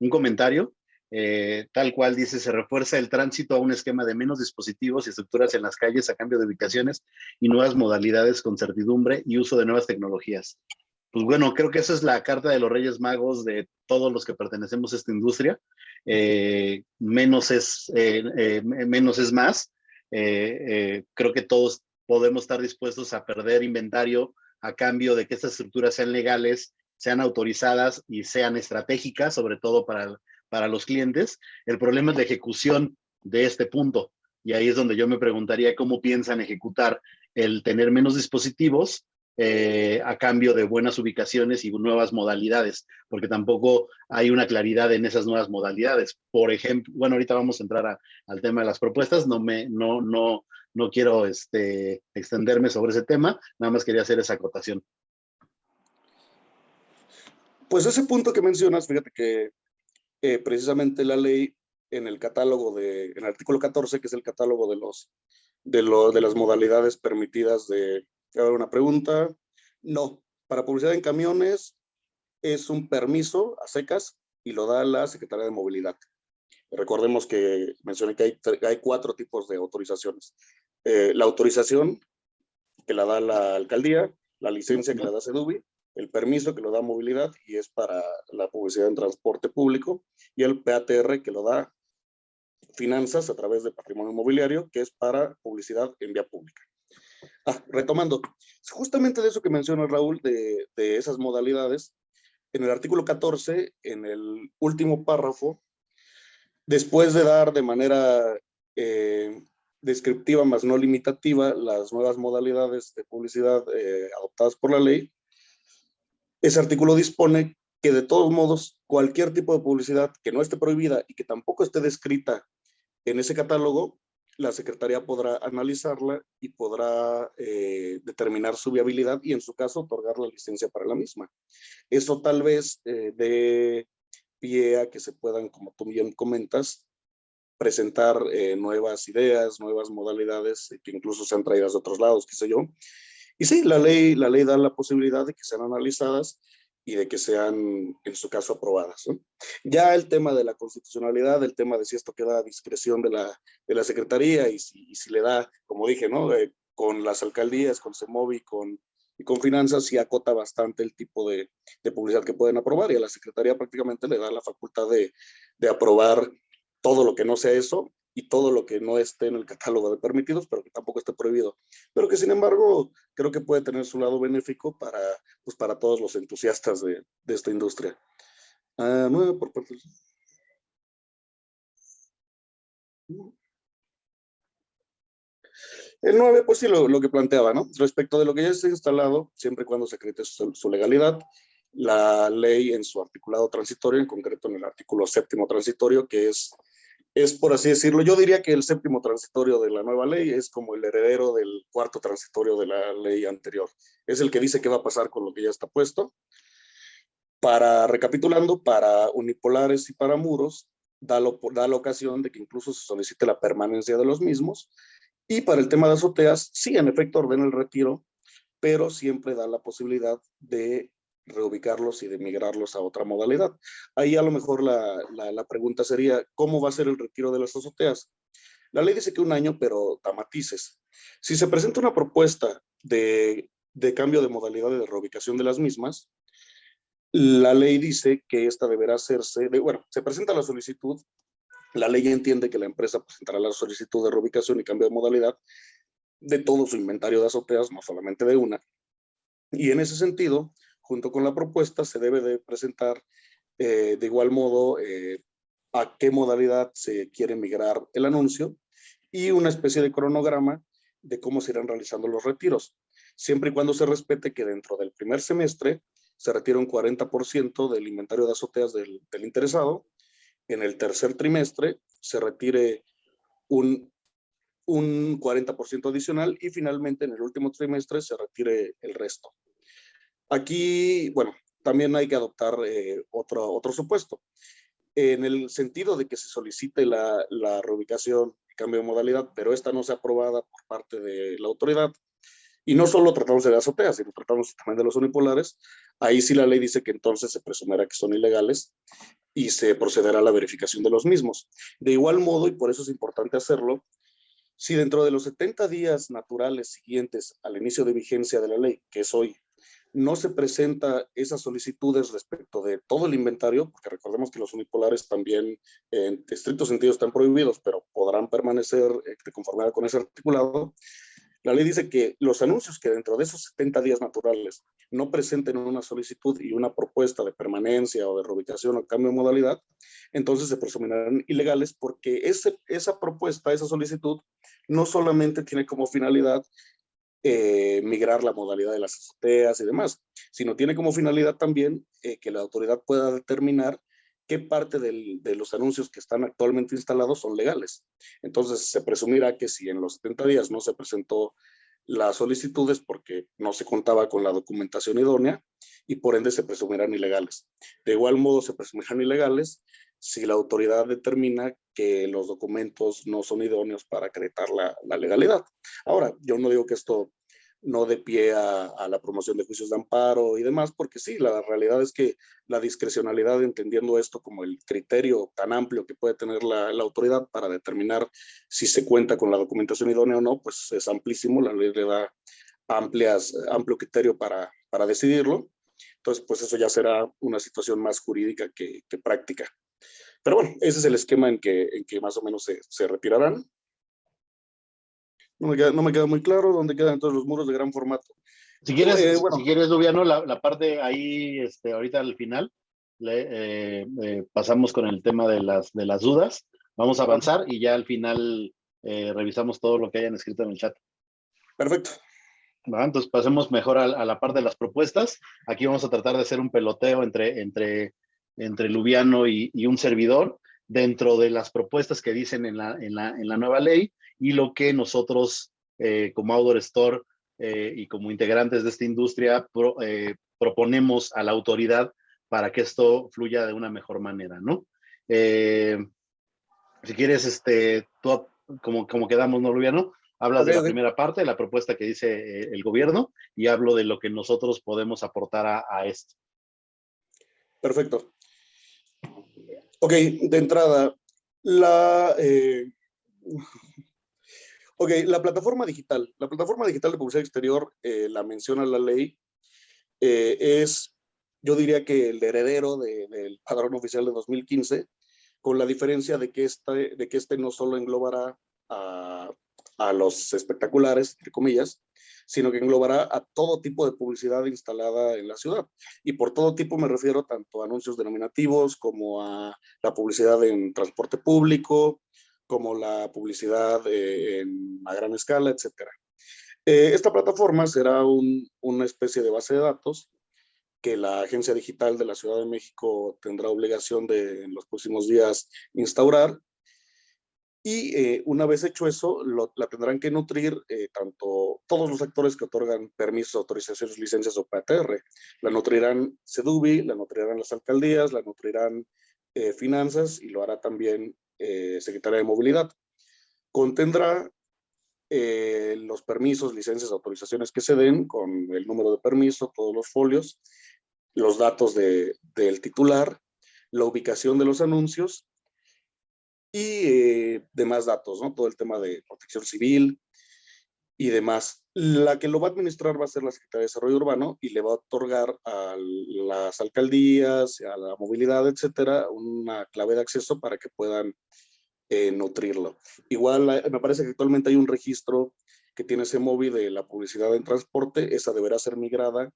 comentario. Tal cual dice, se refuerza el tránsito a un esquema de menos dispositivos y estructuras en las calles a cambio de ubicaciones y nuevas modalidades con certidumbre y uso de nuevas tecnologías. Pues bueno, creo que esa es la carta de los Reyes Magos de todos los que pertenecemos a esta industria. Menos es más. Creo que todos podemos estar dispuestos a perder inventario a cambio de que estas estructuras sean legales, sean autorizadas y sean estratégicas, sobre todo para los clientes. El problema es la ejecución de este punto. Y ahí es donde yo me preguntaría cómo piensan ejecutar el tener menos dispositivos a cambio de buenas ubicaciones y nuevas modalidades, porque tampoco hay una claridad en esas nuevas modalidades. Por ejemplo, bueno, ahorita vamos a entrar al tema de las propuestas, no quiero extenderme sobre ese tema, nada más quería hacer esa acotación. Pues ese punto que mencionas, fíjate que precisamente la ley en el catálogo en el artículo 14, que es el catálogo de las modalidades permitidas de... A ver, una pregunta. No, para publicidad en camiones es un permiso a secas y lo da la Secretaría de Movilidad. Recordemos que mencioné que hay 4 tipos de autorizaciones. La autorización que la da la alcaldía, la licencia que la da CEDUBI, el permiso que lo da movilidad y es para la publicidad en transporte público, y el PATR que lo da finanzas a través de patrimonio inmobiliario, que es para publicidad en vía pública. Retomando, justamente de eso que menciona Raúl, de esas modalidades, en el artículo 14, en el último párrafo, después de dar de manera descriptiva más no limitativa las nuevas modalidades de publicidad adoptadas por la ley, ese artículo dispone que de todos modos cualquier tipo de publicidad que no esté prohibida y que tampoco esté descrita en ese catálogo, la Secretaría podrá analizarla y podrá determinar su viabilidad y en su caso otorgar la licencia para la misma. Eso tal vez dé pie a que se puedan, como tú bien comentas, presentar nuevas ideas, nuevas modalidades que incluso sean traídas de otros lados, qué sé yo. Y sí, la ley da la posibilidad de que sean analizadas y de que sean, en su caso, aprobadas, ¿no? Ya el tema de la constitucionalidad, el tema de si esto queda a discreción de la Secretaría y si le da, como dije, ¿no? Con las alcaldías, con CEMOVI y con finanzas, sí acota bastante el tipo de publicidad que pueden aprobar y a la Secretaría prácticamente le da la facultad de aprobar todo lo que no sea eso y todo lo que no esté en el catálogo de permitidos, pero que tampoco esté prohibido. Pero que sin embargo creo que puede tener su lado benéfico para todos los entusiastas de esta industria. Por parte... El 9, pues sí, lo que planteaba, ¿no? Respecto de lo que ya está instalado, siempre y cuando se acredite su legalidad, la ley en su articulado transitorio, en concreto en el artículo 7º transitorio, que es es, por así decirlo, yo diría que el séptimo transitorio de la nueva ley es como el heredero del cuarto transitorio de la ley anterior. Es el que dice qué va a pasar con lo que ya está puesto. Recapitulando, para unipolares y para muros, da la ocasión de que incluso se solicite la permanencia de los mismos. Y para el tema de azoteas, sí, en efecto, ordena el retiro, pero siempre da la posibilidad de reubicarlos y de migrarlos a otra modalidad. Ahí a lo mejor la pregunta sería, ¿cómo va a ser el retiro de las azoteas? La ley dice que 1 año, pero da matices. Si se presenta una propuesta de cambio de modalidad de reubicación de las mismas, la ley dice que esta deberá hacerse, bueno, se presenta la solicitud, la ley entiende que la empresa presentará la solicitud de reubicación y cambio de modalidad de todo su inventario de azoteas, no solamente de una. Y en ese sentido, junto con la propuesta, se debe de presentar de igual modo a qué modalidad se quiere migrar el anuncio y una especie de cronograma de cómo se irán realizando los retiros, siempre y cuando se respete que dentro del primer semestre se retira un 40% del inventario de azoteas del interesado, en el tercer trimestre se retire un, un 40% adicional y finalmente en el último trimestre se retire el resto. Aquí, bueno, también hay que adoptar otro supuesto. En el sentido de que se solicite la reubicación y cambio de modalidad, pero esta no sea aprobada por parte de la autoridad, y no solo tratamos de azoteas, sino tratamos también de los unipolares, ahí sí la ley dice que entonces se presumirá que son ilegales y se procederá a la verificación de los mismos. De igual modo, y por eso es importante hacerlo, si dentro de los 70 días naturales siguientes al inicio de vigencia de la ley, que es hoy, no se presenta esas solicitudes respecto de todo el inventario, porque recordemos que los unipolares también en estricto sentido están prohibidos, pero podrán permanecer de conformidad con ese articulado. La ley dice que los anuncios que dentro de esos 70 días naturales no presenten una solicitud y una propuesta de permanencia o de reubicación o cambio de modalidad, entonces se presumirán ilegales porque esa propuesta, esa solicitud, no solamente tiene como finalidad migrar la modalidad de las azoteas y demás, sino tiene como finalidad también que la autoridad pueda determinar qué parte de los anuncios que están actualmente instalados son legales. Entonces se presumirá que si en los 70 días no se presentó las solicitudes porque no se contaba con la documentación idónea y por ende se presumirán ilegales. De igual modo se presumirán ilegales si la autoridad determina que los documentos no son idóneos para acreditar la legalidad. Ahora, yo no digo que esto no dé pie a la promoción de juicios de amparo y demás, porque sí, la realidad es que la discrecionalidad, entendiendo esto como el criterio tan amplio que puede tener la autoridad para determinar si se cuenta con la documentación idónea o no, pues es amplísimo, la ley le da amplio criterio para decidirlo. Entonces, pues eso ya será una situación más jurídica que práctica. Pero bueno, ese es el esquema en que más o menos se retirarán. No me queda muy claro dónde quedan entonces los muros de gran formato. Si quieres, Lubiano, la parte ahí, ahorita al final, pasamos con el tema de las dudas. Vamos a avanzar y ya al final revisamos todo lo que hayan escrito en el chat. Perfecto. ¿Va? Entonces pasemos mejor a la parte de las propuestas. Aquí vamos a tratar de hacer un peloteo entre Lubiano y un servidor dentro de las propuestas que dicen en la nueva ley y lo que nosotros como Outdoor Store y como integrantes de esta industria proponemos a la autoridad para que esto fluya de una mejor manera, ¿no? Si quieres, tú, como quedamos, ¿no, Lubiano? Hablas de la primera parte, de la propuesta que dice el gobierno, y hablo de lo que nosotros podemos aportar a esto. Perfecto. Ok, de entrada, la plataforma digital. La plataforma digital de publicidad exterior, la menciona la ley, es, yo diría que el heredero del padrón oficial de 2015, con la diferencia de que este no solo englobará a los espectaculares, entre comillas, sino que englobará a todo tipo de publicidad instalada en la ciudad. Y por todo tipo me refiero tanto a anuncios denominativos como a la publicidad en transporte público, como la publicidad a gran escala, etcétera. Esta plataforma será una especie de base de datos que la Agencia Digital de la Ciudad de México tendrá obligación de en los próximos días instaurar Y una vez hecho eso, la tendrán que nutrir tanto todos los actores que otorgan permisos, autorizaciones, licencias o PATR. La nutrirán SEDUBI, la nutrirán las alcaldías, la nutrirán finanzas y lo hará también Secretaría de Movilidad. Contendrá los permisos, licencias, autorizaciones que se den con el número de permiso, todos los folios, los datos del titular, la ubicación de los anuncios y demás datos, ¿no? Todo el tema de protección civil y demás. La que lo va a administrar va a ser la Secretaría de Desarrollo Urbano y le va a otorgar a las alcaldías, a la movilidad, etcétera, una clave de acceso para que puedan nutrirlo. Igual me parece que actualmente hay un registro que tiene CEMOVI de la publicidad en transporte, esa deberá ser migrada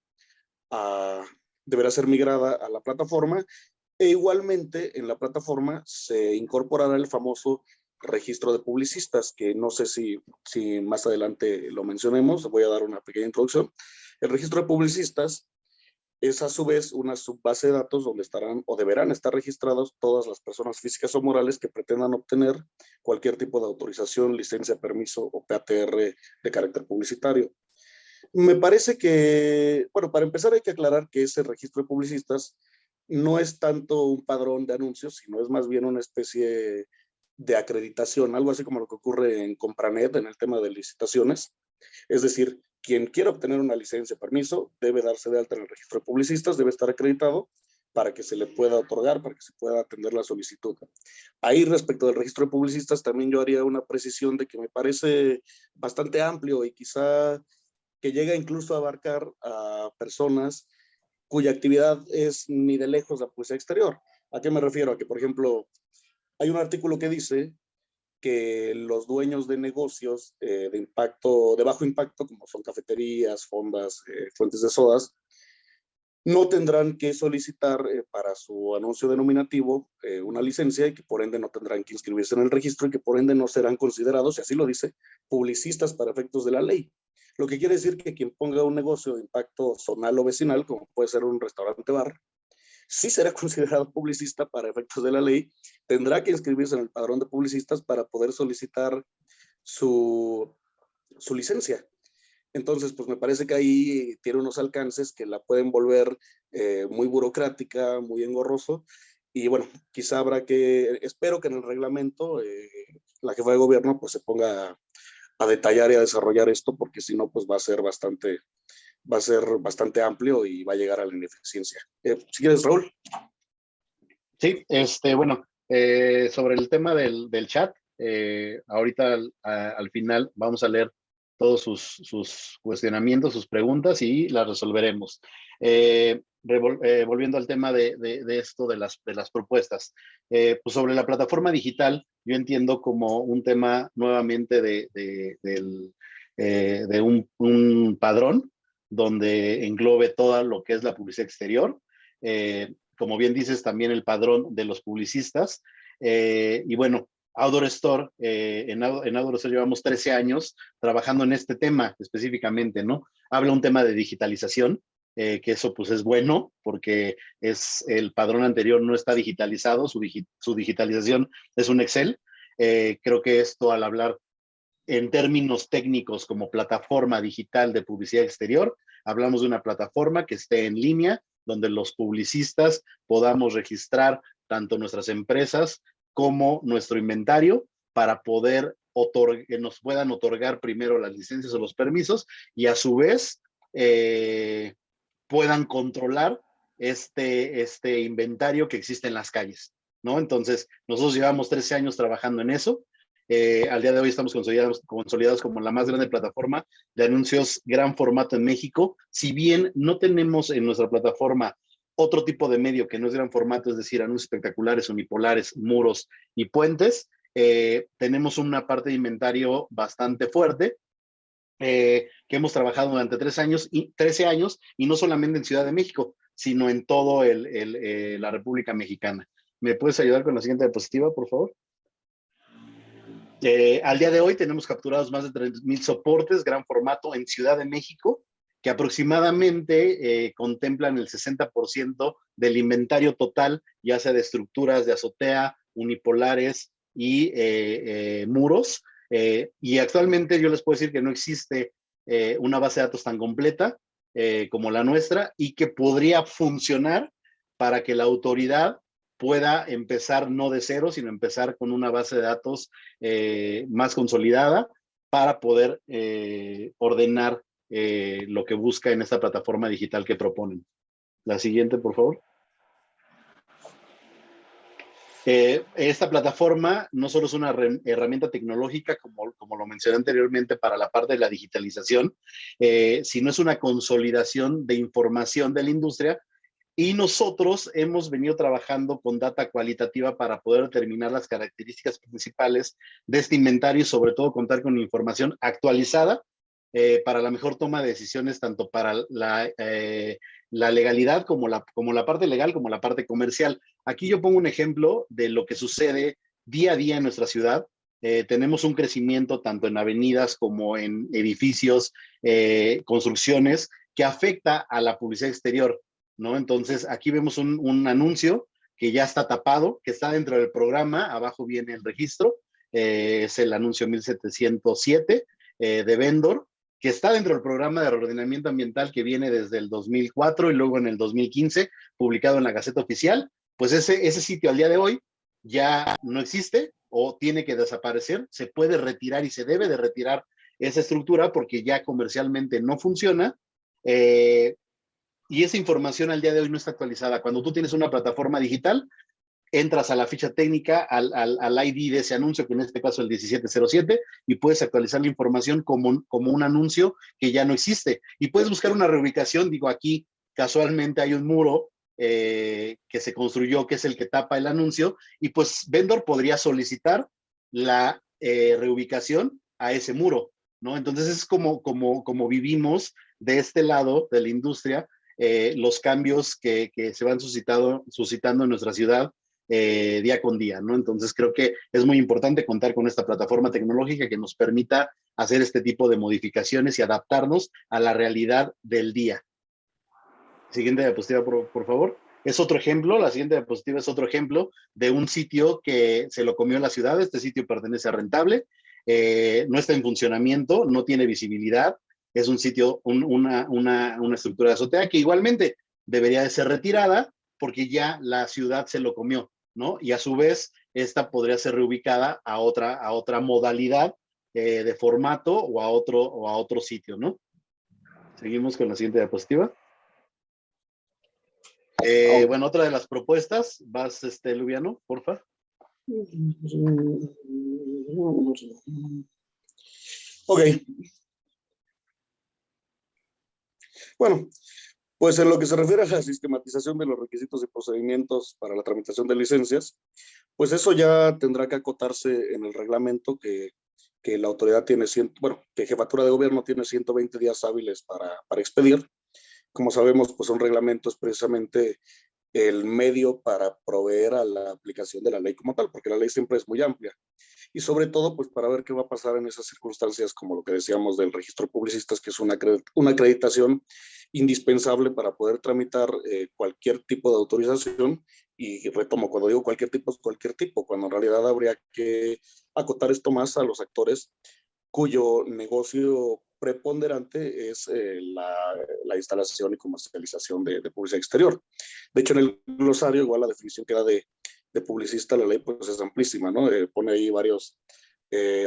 a la plataforma e igualmente en la plataforma se incorporará el famoso registro de publicistas, que no sé si más adelante lo mencionemos, voy a dar una pequeña introducción. El registro de publicistas es a su vez una subbase de datos donde estarán o deberán estar registrados todas las personas físicas o morales que pretendan obtener cualquier tipo de autorización, licencia, permiso o PATR de carácter publicitario. Me parece que, bueno, para empezar hay que aclarar que ese registro de publicistas no es tanto un padrón de anuncios, sino es más bien una especie de acreditación, algo así como lo que ocurre en Compranet en el tema de licitaciones. Es decir, quien quiera obtener una licencia o permiso debe darse de alta en el registro de publicistas, debe estar acreditado para que se le pueda otorgar, para que se pueda atender la solicitud. Ahí respecto del registro de publicistas también yo haría una precisión de que me parece bastante amplio y quizá que llega incluso a abarcar a personas cuya actividad es ni de lejos la publicidad exterior. ¿A qué me refiero? A que, por ejemplo, hay un artículo que dice que los dueños de negocios de bajo impacto, como son cafeterías, fondas, fuentes de sodas, no tendrán que solicitar para su anuncio denominativo una licencia y que por ende no tendrán que inscribirse en el registro y que por ende no serán considerados, y así lo dice, publicistas para efectos de la ley. Lo que quiere decir que quien ponga un negocio de impacto zonal o vecinal, como puede ser un restaurante bar, sí será considerado publicista para efectos de la ley, tendrá que inscribirse en el padrón de publicistas para poder solicitar su licencia. Entonces, pues me parece que ahí tiene unos alcances que la pueden volver muy burocrática, muy engorroso. Y bueno, quizá espero que en el reglamento la jefa de gobierno pues se ponga a detallar y a desarrollar esto, porque si no, pues va a ser bastante amplio y va a llegar a la ineficiencia. Si quieres, Raúl. Sí, bueno, sobre el tema del chat, ahorita al final vamos a leer todos sus cuestionamientos, sus preguntas y las resolveremos. Volviendo al tema de esto de las propuestas, pues sobre la plataforma digital, yo entiendo como un tema nuevamente de un padrón donde englobe todo lo que es la publicidad exterior. Como bien dices, también el padrón de los publicistas. Y bueno, Outdoor Store, en Outdoor Store llevamos 13 años trabajando en este tema específicamente, ¿no? Habla un tema de digitalización, que eso pues es bueno porque el padrón anterior no está digitalizado, su digitalización es un Excel. Creo que esto al hablar en términos técnicos como plataforma digital de publicidad exterior, hablamos de una plataforma que esté en línea, donde los publicistas podamos registrar tanto nuestras empresas como nuestro inventario para poder que nos puedan otorgar primero las licencias o los permisos y a su vez puedan controlar este inventario que existe en las calles, ¿no? Entonces, nosotros llevamos 13 años trabajando en eso. Al día de hoy estamos consolidados como la más grande plataforma de anuncios gran formato en México. Si bien no tenemos en nuestra plataforma otro tipo de medio que no es gran formato, es decir, anuncios espectaculares, unipolares, muros y puentes, tenemos una parte de inventario bastante fuerte, que hemos trabajado durante 13 años y no solamente en Ciudad de México, sino en todo la República Mexicana. ¿Me puedes ayudar con la siguiente diapositiva, por favor? Al día de hoy tenemos capturados más de 3,000 soportes, gran formato en Ciudad de México, que aproximadamente contemplan el 60% del inventario total, ya sea de estructuras de azotea, unipolares, y muros. Y actualmente yo les puedo decir que no existe una base de datos tan completa como la nuestra y que podría funcionar para que la autoridad pueda empezar no de cero, sino empezar con una base de datos más consolidada para poder ordenar lo que busca en esta plataforma digital que proponen. La siguiente, por favor. Esta plataforma no solo es una herramienta tecnológica, como lo mencioné anteriormente, para la parte de la digitalización, sino es una consolidación de información de la industria. Y nosotros hemos venido trabajando con data cualitativa para poder determinar las características principales de este inventario y sobre todo contar con información actualizada para la mejor toma de decisiones, tanto para la legalidad como la parte legal como la parte comercial. Aquí yo pongo un ejemplo de lo que sucede día a día en nuestra ciudad. Tenemos un crecimiento tanto en avenidas como en edificios, construcciones, que afecta a la publicidad exterior, ¿no? Entonces, aquí vemos un anuncio que ya está tapado, que está dentro del programa, abajo viene el registro, es el anuncio 1707 de Vendor, que está dentro del programa de reordenamiento ambiental que viene desde el 2004 y luego en el 2015, publicado en la Gaceta Oficial. Pues ese sitio al día de hoy ya no existe o tiene que desaparecer, se puede retirar y se debe de retirar esa estructura porque ya comercialmente no funciona. Y esa información al día de hoy no está actualizada. Cuando tú tienes una plataforma digital, entras a la ficha técnica, al ID de ese anuncio, que en este caso es el 1707, y puedes actualizar la información como un anuncio que ya no existe. Y puedes buscar una reubicación, digo, aquí casualmente hay un muro que se construyó, que es el que tapa el anuncio, y pues Vendor podría solicitar la reubicación a ese muro, ¿no? Entonces es como vivimos de este lado de la industria, los cambios que se van suscitando en nuestra ciudad día con día, ¿no? Entonces creo que es muy importante contar con esta plataforma tecnológica que nos permita hacer este tipo de modificaciones y adaptarnos a la realidad del día. Siguiente diapositiva, por favor. Es otro ejemplo, la siguiente diapositiva es otro ejemplo de un sitio que se lo comió la ciudad. Este sitio pertenece a Rentable, no está en funcionamiento, no tiene visibilidad, es un sitio, una estructura de azotea que igualmente debería de ser retirada porque ya la ciudad se lo comió, ¿no? Y a su vez, esta podría ser reubicada a otra modalidad de formato o a otro sitio, ¿no? Seguimos con la siguiente diapositiva. Bueno, otra de las propuestas, vas, Lubiano, porfa. Ok. Bueno, pues en lo que se refiere a la sistematización de los requisitos y procedimientos para la tramitación de licencias, pues eso ya tendrá que acotarse en el reglamento que la autoridad tiene, que Jefatura de Gobierno tiene 120 días hábiles para expedir. Como sabemos, pues un reglamento es precisamente el medio para proveer a la aplicación de la ley como tal, porque la ley siempre es muy amplia. Y sobre todo, pues para ver qué va a pasar en esas circunstancias, como lo que decíamos del registro de publicistas, que es una acreditación indispensable para poder tramitar cualquier tipo de autorización. Y retomo, cuando digo cualquier tipo, es cualquier tipo, cuando en realidad habría que acotar esto más a los actores cuyo negocio preponderante es la instalación y comercialización de publicidad exterior. De hecho, en el glosario, igual la definición que da de publicista, la ley pues es amplísima, ¿no? Pone ahí varias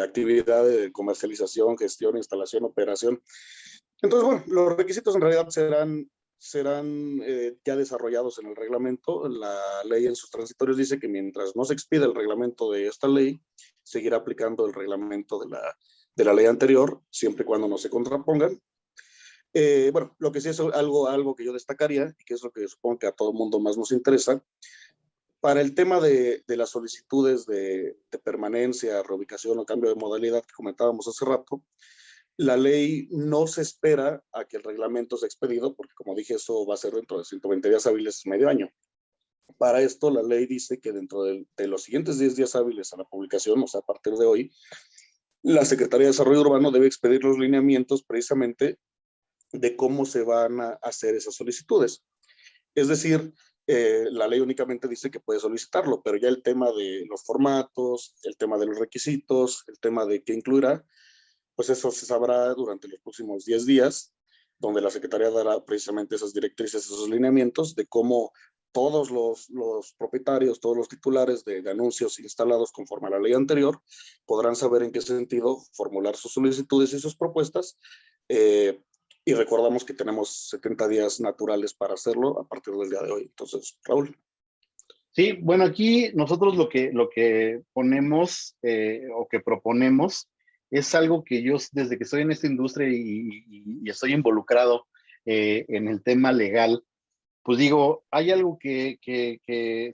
actividades de comercialización, gestión, instalación, operación. Entonces, bueno, los requisitos en realidad serán ya desarrollados en el reglamento. La ley en sus transitorios dice que mientras no se expida el reglamento de esta ley, seguirá aplicando el reglamento de la ley anterior, siempre y cuando no se contrapongan. Bueno, lo que sí es algo que yo destacaría, y que es lo que supongo que a todo el mundo más nos interesa, para el tema de las solicitudes de permanencia, reubicación o cambio de modalidad que comentábamos hace rato, la ley no se espera a que el reglamento sea expedido, porque como dije, eso va a ser dentro de 120 días hábiles, medio año. Para esto, la ley dice que dentro de los siguientes 10 días hábiles a la publicación, o sea, a partir de hoy, la Secretaría de Desarrollo Urbano debe expedir los lineamientos precisamente de cómo se van a hacer esas solicitudes. Es decir, la ley únicamente dice que puede solicitarlo, pero ya el tema de los formatos, el tema de los requisitos, el tema de qué incluirá, pues eso se sabrá durante los próximos 10 días, donde la Secretaría dará precisamente esas directrices, esos lineamientos de cómo todos los propietarios, todos los titulares de anuncios instalados conforme a la ley anterior, podrán saber en qué sentido formular sus solicitudes y sus propuestas. Y recordamos que tenemos 70 días naturales para hacerlo a partir del día de hoy. Entonces, Raúl. Sí, bueno, aquí nosotros lo que ponemos o que proponemos es algo que yo desde que estoy en esta industria y estoy involucrado en el tema legal, pues digo, hay algo que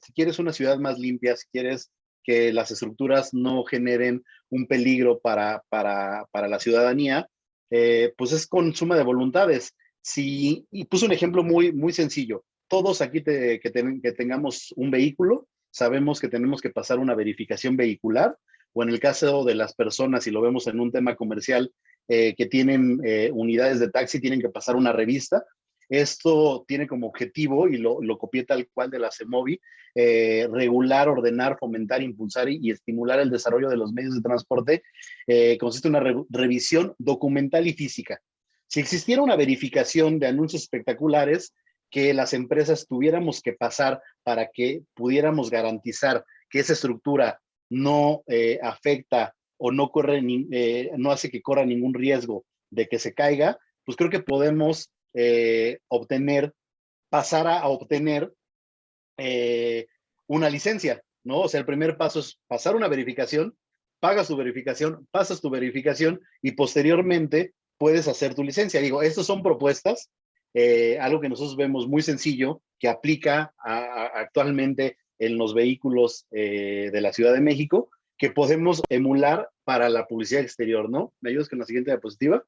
si quieres una ciudad más limpia, si quieres que las estructuras no generen un peligro para la ciudadanía, pues es con suma de voluntades. Si, y puse un ejemplo muy sencillo. Todos aquí que tengamos un vehículo, sabemos que tenemos que pasar una verificación vehicular, o en el caso de las personas, si lo vemos en un tema comercial, que tienen unidades de taxi, tienen que pasar una revista. Esto tiene como objetivo, y lo copié tal cual de la CEMOVI, regular, ordenar, fomentar, impulsar y estimular el desarrollo de los medios de transporte. Consiste en una revisión documental y física. Si existiera una verificación de anuncios espectaculares que las empresas tuviéramos que pasar para que pudiéramos garantizar que esa estructura no afecta o no hace que corra ningún riesgo de que se caiga, pues creo que podemos pasar a obtener eh, una licencia, ¿no? O sea, el primer paso es pasar una verificación, pagas tu verificación, pasas tu verificación y posteriormente puedes hacer tu licencia. Digo, estas son propuestas, algo que nosotros vemos muy sencillo, que aplica actualmente en los vehículos de la Ciudad de México, que podemos emular para la publicidad exterior, ¿no? ¿Me ayudas con la siguiente diapositiva?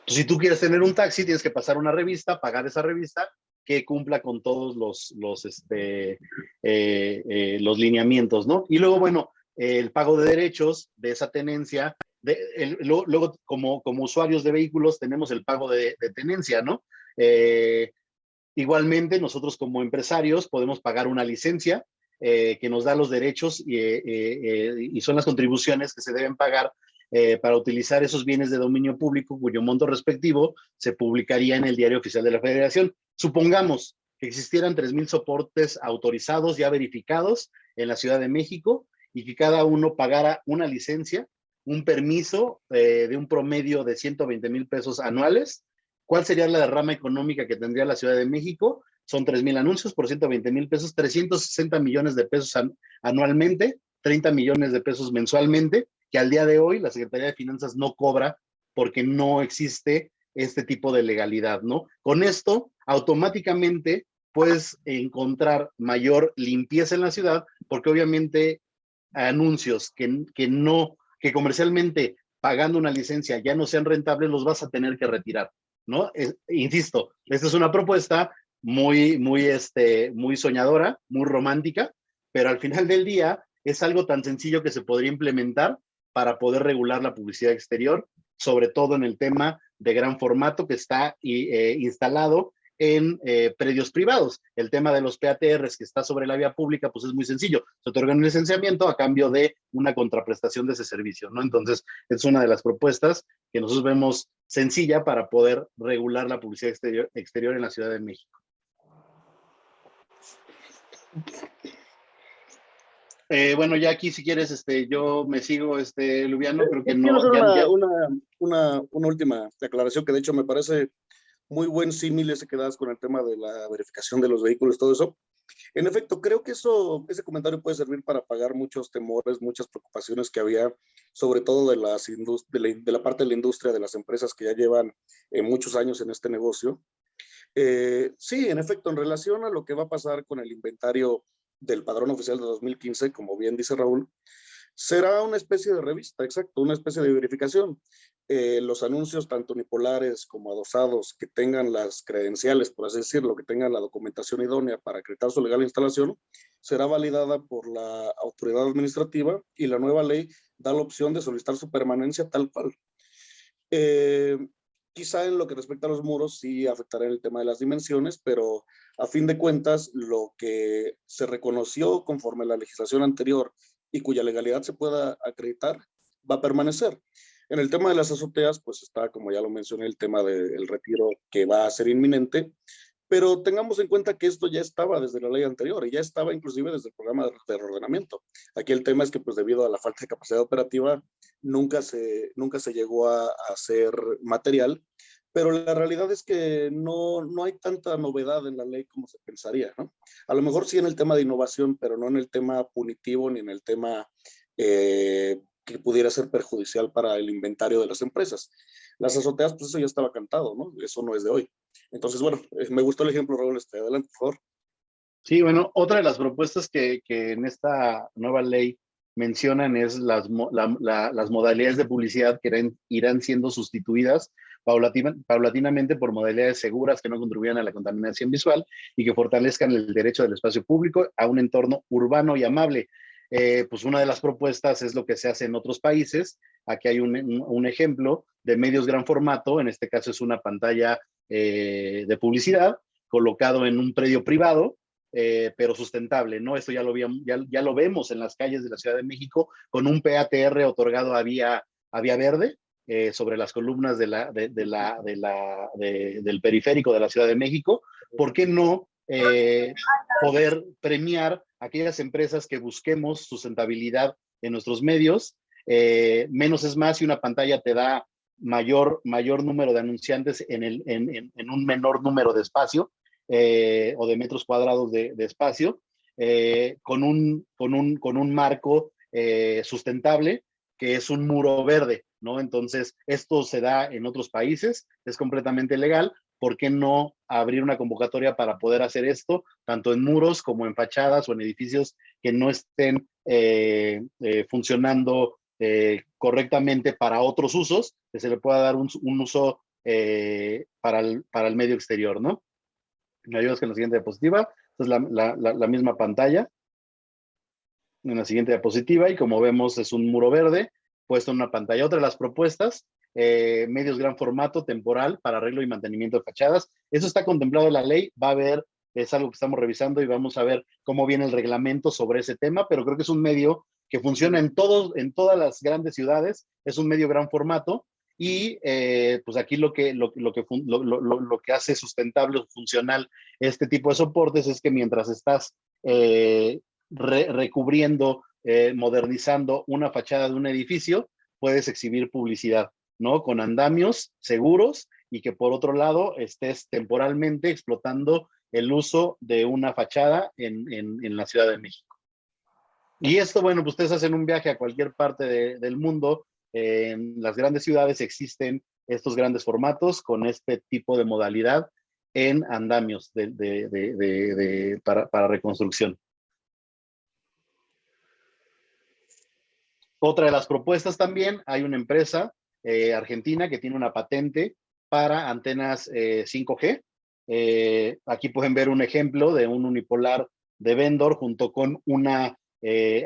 Si tú quieres tener un taxi, tienes que pasar una revista, pagar esa revista que cumpla con todos los lineamientos, ¿no? Y luego, bueno, el pago de derechos de esa tenencia. Luego, como usuarios de vehículos, tenemos el pago de tenencia, ¿no? Igualmente, nosotros como empresarios podemos pagar una licencia que nos da los derechos y son las contribuciones que se deben pagar para utilizar esos bienes de dominio público cuyo monto respectivo se publicaría en el Diario Oficial de la Federación. Supongamos que existieran 3,000 soportes autorizados, ya verificados en la Ciudad de México, y que cada uno pagara una licencia, un permiso de un promedio de 120,000 pesos anuales. ¿Cuál sería la derrama económica que tendría la Ciudad de México? Son 3,000 anuncios por 120,000 pesos, 360 millones de pesos anualmente, 30 millones de pesos mensualmente, que al día de hoy la Secretaría de Finanzas no cobra porque no existe este tipo de legalidad, ¿no? Con esto, automáticamente puedes encontrar mayor limpieza en la ciudad, porque obviamente anuncios que comercialmente pagando una licencia ya no sean rentables, los vas a tener que retirar, ¿no? Insisto, esta es una propuesta muy soñadora, muy romántica, pero al final del día es algo tan sencillo que se podría implementar para poder regular la publicidad exterior, sobre todo en el tema de gran formato que está instalado en predios privados. El tema de los PATRs que está sobre la vía pública, pues es muy sencillo. Se otorga un licenciamiento a cambio de una contraprestación de ese servicio, ¿no? Entonces, es una de las propuestas que nosotros vemos sencilla para poder regular la publicidad exterior en la Ciudad de México. Bueno, ya aquí si quieres, yo me sigo, Lubiano, creo que Quiero no, hacer ya. una última aclaración que de hecho me parece muy buen símil ese que das con el tema de la verificación de los vehículos, todo eso. En efecto, creo que ese comentario puede servir para apagar muchos temores, muchas preocupaciones que había, sobre todo de la parte de la industria, de las empresas que ya llevan muchos años en este negocio. Sí, en efecto, en relación a lo que va a pasar con el inventario del Padrón Oficial de 2015, como bien dice Raúl, será una especie de revista, exacto, una especie de verificación. Los anuncios, tanto unipolares como adosados, que tengan las credenciales, por así decirlo, que tengan la documentación idónea para acreditar su legal instalación, será validada por la autoridad administrativa y la nueva ley da la opción de solicitar su permanencia tal cual. Quizá en lo que respecta a los muros sí afectará en el tema de las dimensiones, pero a fin de cuentas lo que se reconoció conforme a la legislación anterior y cuya legalidad se pueda acreditar va a permanecer. En el tema de las azoteas, pues está, como ya lo mencioné, el tema del retiro que va a ser inminente, pero tengamos en cuenta que esto ya estaba desde la ley anterior y ya estaba inclusive desde el programa de reordenamiento. Aquí el tema es que pues debido a la falta de capacidad operativa nunca se llegó a hacer material, pero la realidad es que no hay tanta novedad en la ley como se pensaría, ¿no? A lo mejor sí en el tema de innovación, pero no en el tema punitivo ni en el tema que pudiera ser perjudicial para el inventario de las empresas. Las azoteas, pues eso ya estaba cantado, ¿no? Eso no es de hoy. Entonces, bueno, me gustó el ejemplo, Raúl, adelante, por favor. Sí, bueno, otra de las propuestas que en esta nueva ley mencionan es las modalidades de publicidad que irán siendo sustituidas paulatinamente por modalidades seguras que no contribuyan a la contaminación visual y que fortalezcan el derecho del espacio público a un entorno urbano y amable. Pues una de las propuestas es lo que se hace en otros países. Aquí hay un ejemplo de medios gran formato, en este caso es una pantalla de publicidad colocado en un predio privado, pero sustentable, ¿no? Esto ya lo vemos en las calles de la Ciudad de México con un PATR otorgado a vía verde sobre las columnas del periférico de la Ciudad de México. ¿Por qué no poder premiar aquellas empresas que busquemos sustentabilidad en nuestros medios? Menos es más y una pantalla te da mayor número de anunciantes en un menor número de espacio. O de metros cuadrados de espacio, con un marco sustentable, que es un muro verde, ¿no? Entonces, esto se da en otros países, es completamente legal. ¿Por qué no abrir una convocatoria para poder hacer esto, tanto en muros como en fachadas o en edificios que no estén funcionando correctamente para otros usos, que se le pueda dar un uso para el medio exterior, ¿no? Me ayudas con la siguiente diapositiva. Esta es la misma pantalla. En la siguiente diapositiva, y como vemos es un muro verde puesto en una pantalla. Otra de las propuestas, medios gran formato temporal para arreglo y mantenimiento de fachadas. Eso está contemplado en la ley. Va a haber, es algo que estamos revisando y vamos a ver cómo viene el reglamento sobre ese tema, pero creo que es un medio que funciona en todas las grandes ciudades. Es un medio gran formato. Y pues aquí lo que hace sustentable o funcional este tipo de soportes es que mientras estás recubriendo, modernizando una fachada de un edificio, puedes exhibir publicidad, ¿no? Con andamios seguros y que por otro lado estés temporalmente explotando el uso de una fachada en la Ciudad de México. Y esto, bueno, pues ustedes hacen un viaje a cualquier parte del mundo. En las grandes ciudades existen estos grandes formatos con este tipo de modalidad en andamios para reconstrucción. Otra de las propuestas también, hay una empresa argentina que tiene una patente para antenas 5G. Aquí pueden ver un ejemplo de un unipolar de Vendor junto con una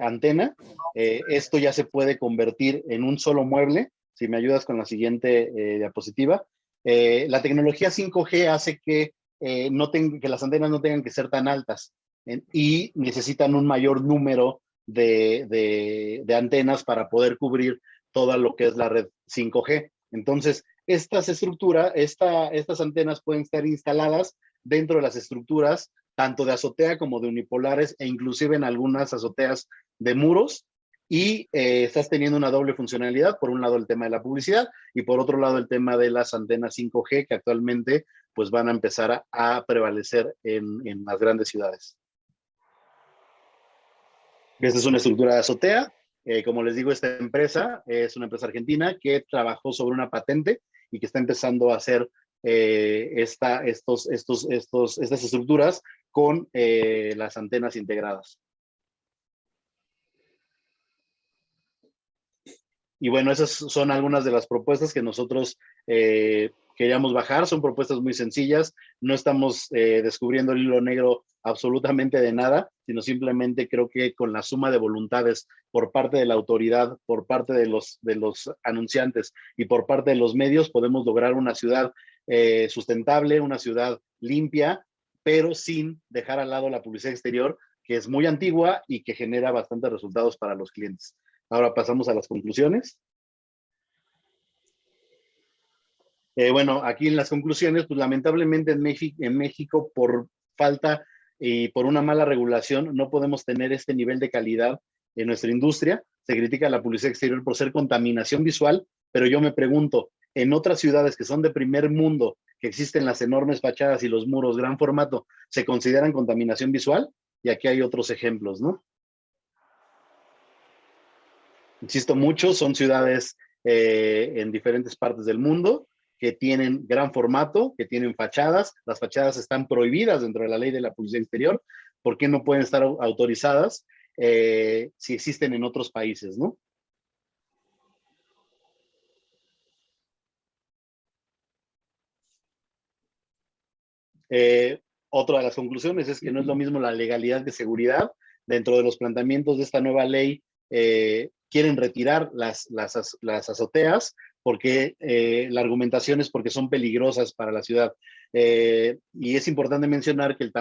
antena. Esto ya se puede convertir en un solo mueble. Si me ayudas con la siguiente diapositiva. La tecnología 5G hace que las antenas no tengan que ser tan altas y necesitan un mayor número de antenas para poder cubrir toda lo que es la red 5G. Entonces, estas antenas pueden estar instaladas dentro de las estructuras, tanto de azotea como de unipolares, e inclusive en algunas azoteas de muros, y estás teniendo una doble funcionalidad. Por un lado el tema de la publicidad y por otro lado el tema de las antenas 5G que actualmente pues van a empezar a prevalecer en las grandes ciudades. Esta es una estructura de azotea. Como les digo, esta empresa es una empresa argentina que trabajó sobre una patente y que está empezando a hacer estas estructuras con las antenas integradas. Y bueno, esas son algunas de las propuestas que nosotros queríamos bajar. Son propuestas muy sencillas. No estamos descubriendo el hilo negro absolutamente de nada. sino simplemente creo que con la suma de voluntades por parte de la autoridad, por parte de los anunciantes y por parte de los medios, podemos lograr una ciudad sustentable, una ciudad limpia, pero sin dejar al lado la publicidad exterior, que es muy antigua y que genera bastantes resultados para los clientes. Ahora pasamos a las conclusiones. Bueno, aquí en las conclusiones, pues lamentablemente en México, por falta y por una mala regulación, no podemos tener este nivel de calidad en nuestra industria. Se critica la publicidad exterior por ser contaminación visual, pero yo me pregunto, en otras ciudades que son de primer mundo, que existen las enormes fachadas y los muros gran formato, ¿se consideran contaminación visual? Y aquí hay otros ejemplos, ¿no? Insisto mucho, son ciudades en diferentes partes del mundo que tienen gran formato, que tienen fachadas. Las fachadas están prohibidas dentro de la ley de la publicidad exterior. ¿Por qué no pueden estar autorizadas si existen en otros países, no? Otra de las conclusiones es que no es lo mismo la legalidad que seguridad. Dentro de los planteamientos de esta nueva ley, quieren retirar las azoteas porque la argumentación es porque son peligrosas para la ciudad. Y es importante mencionar que,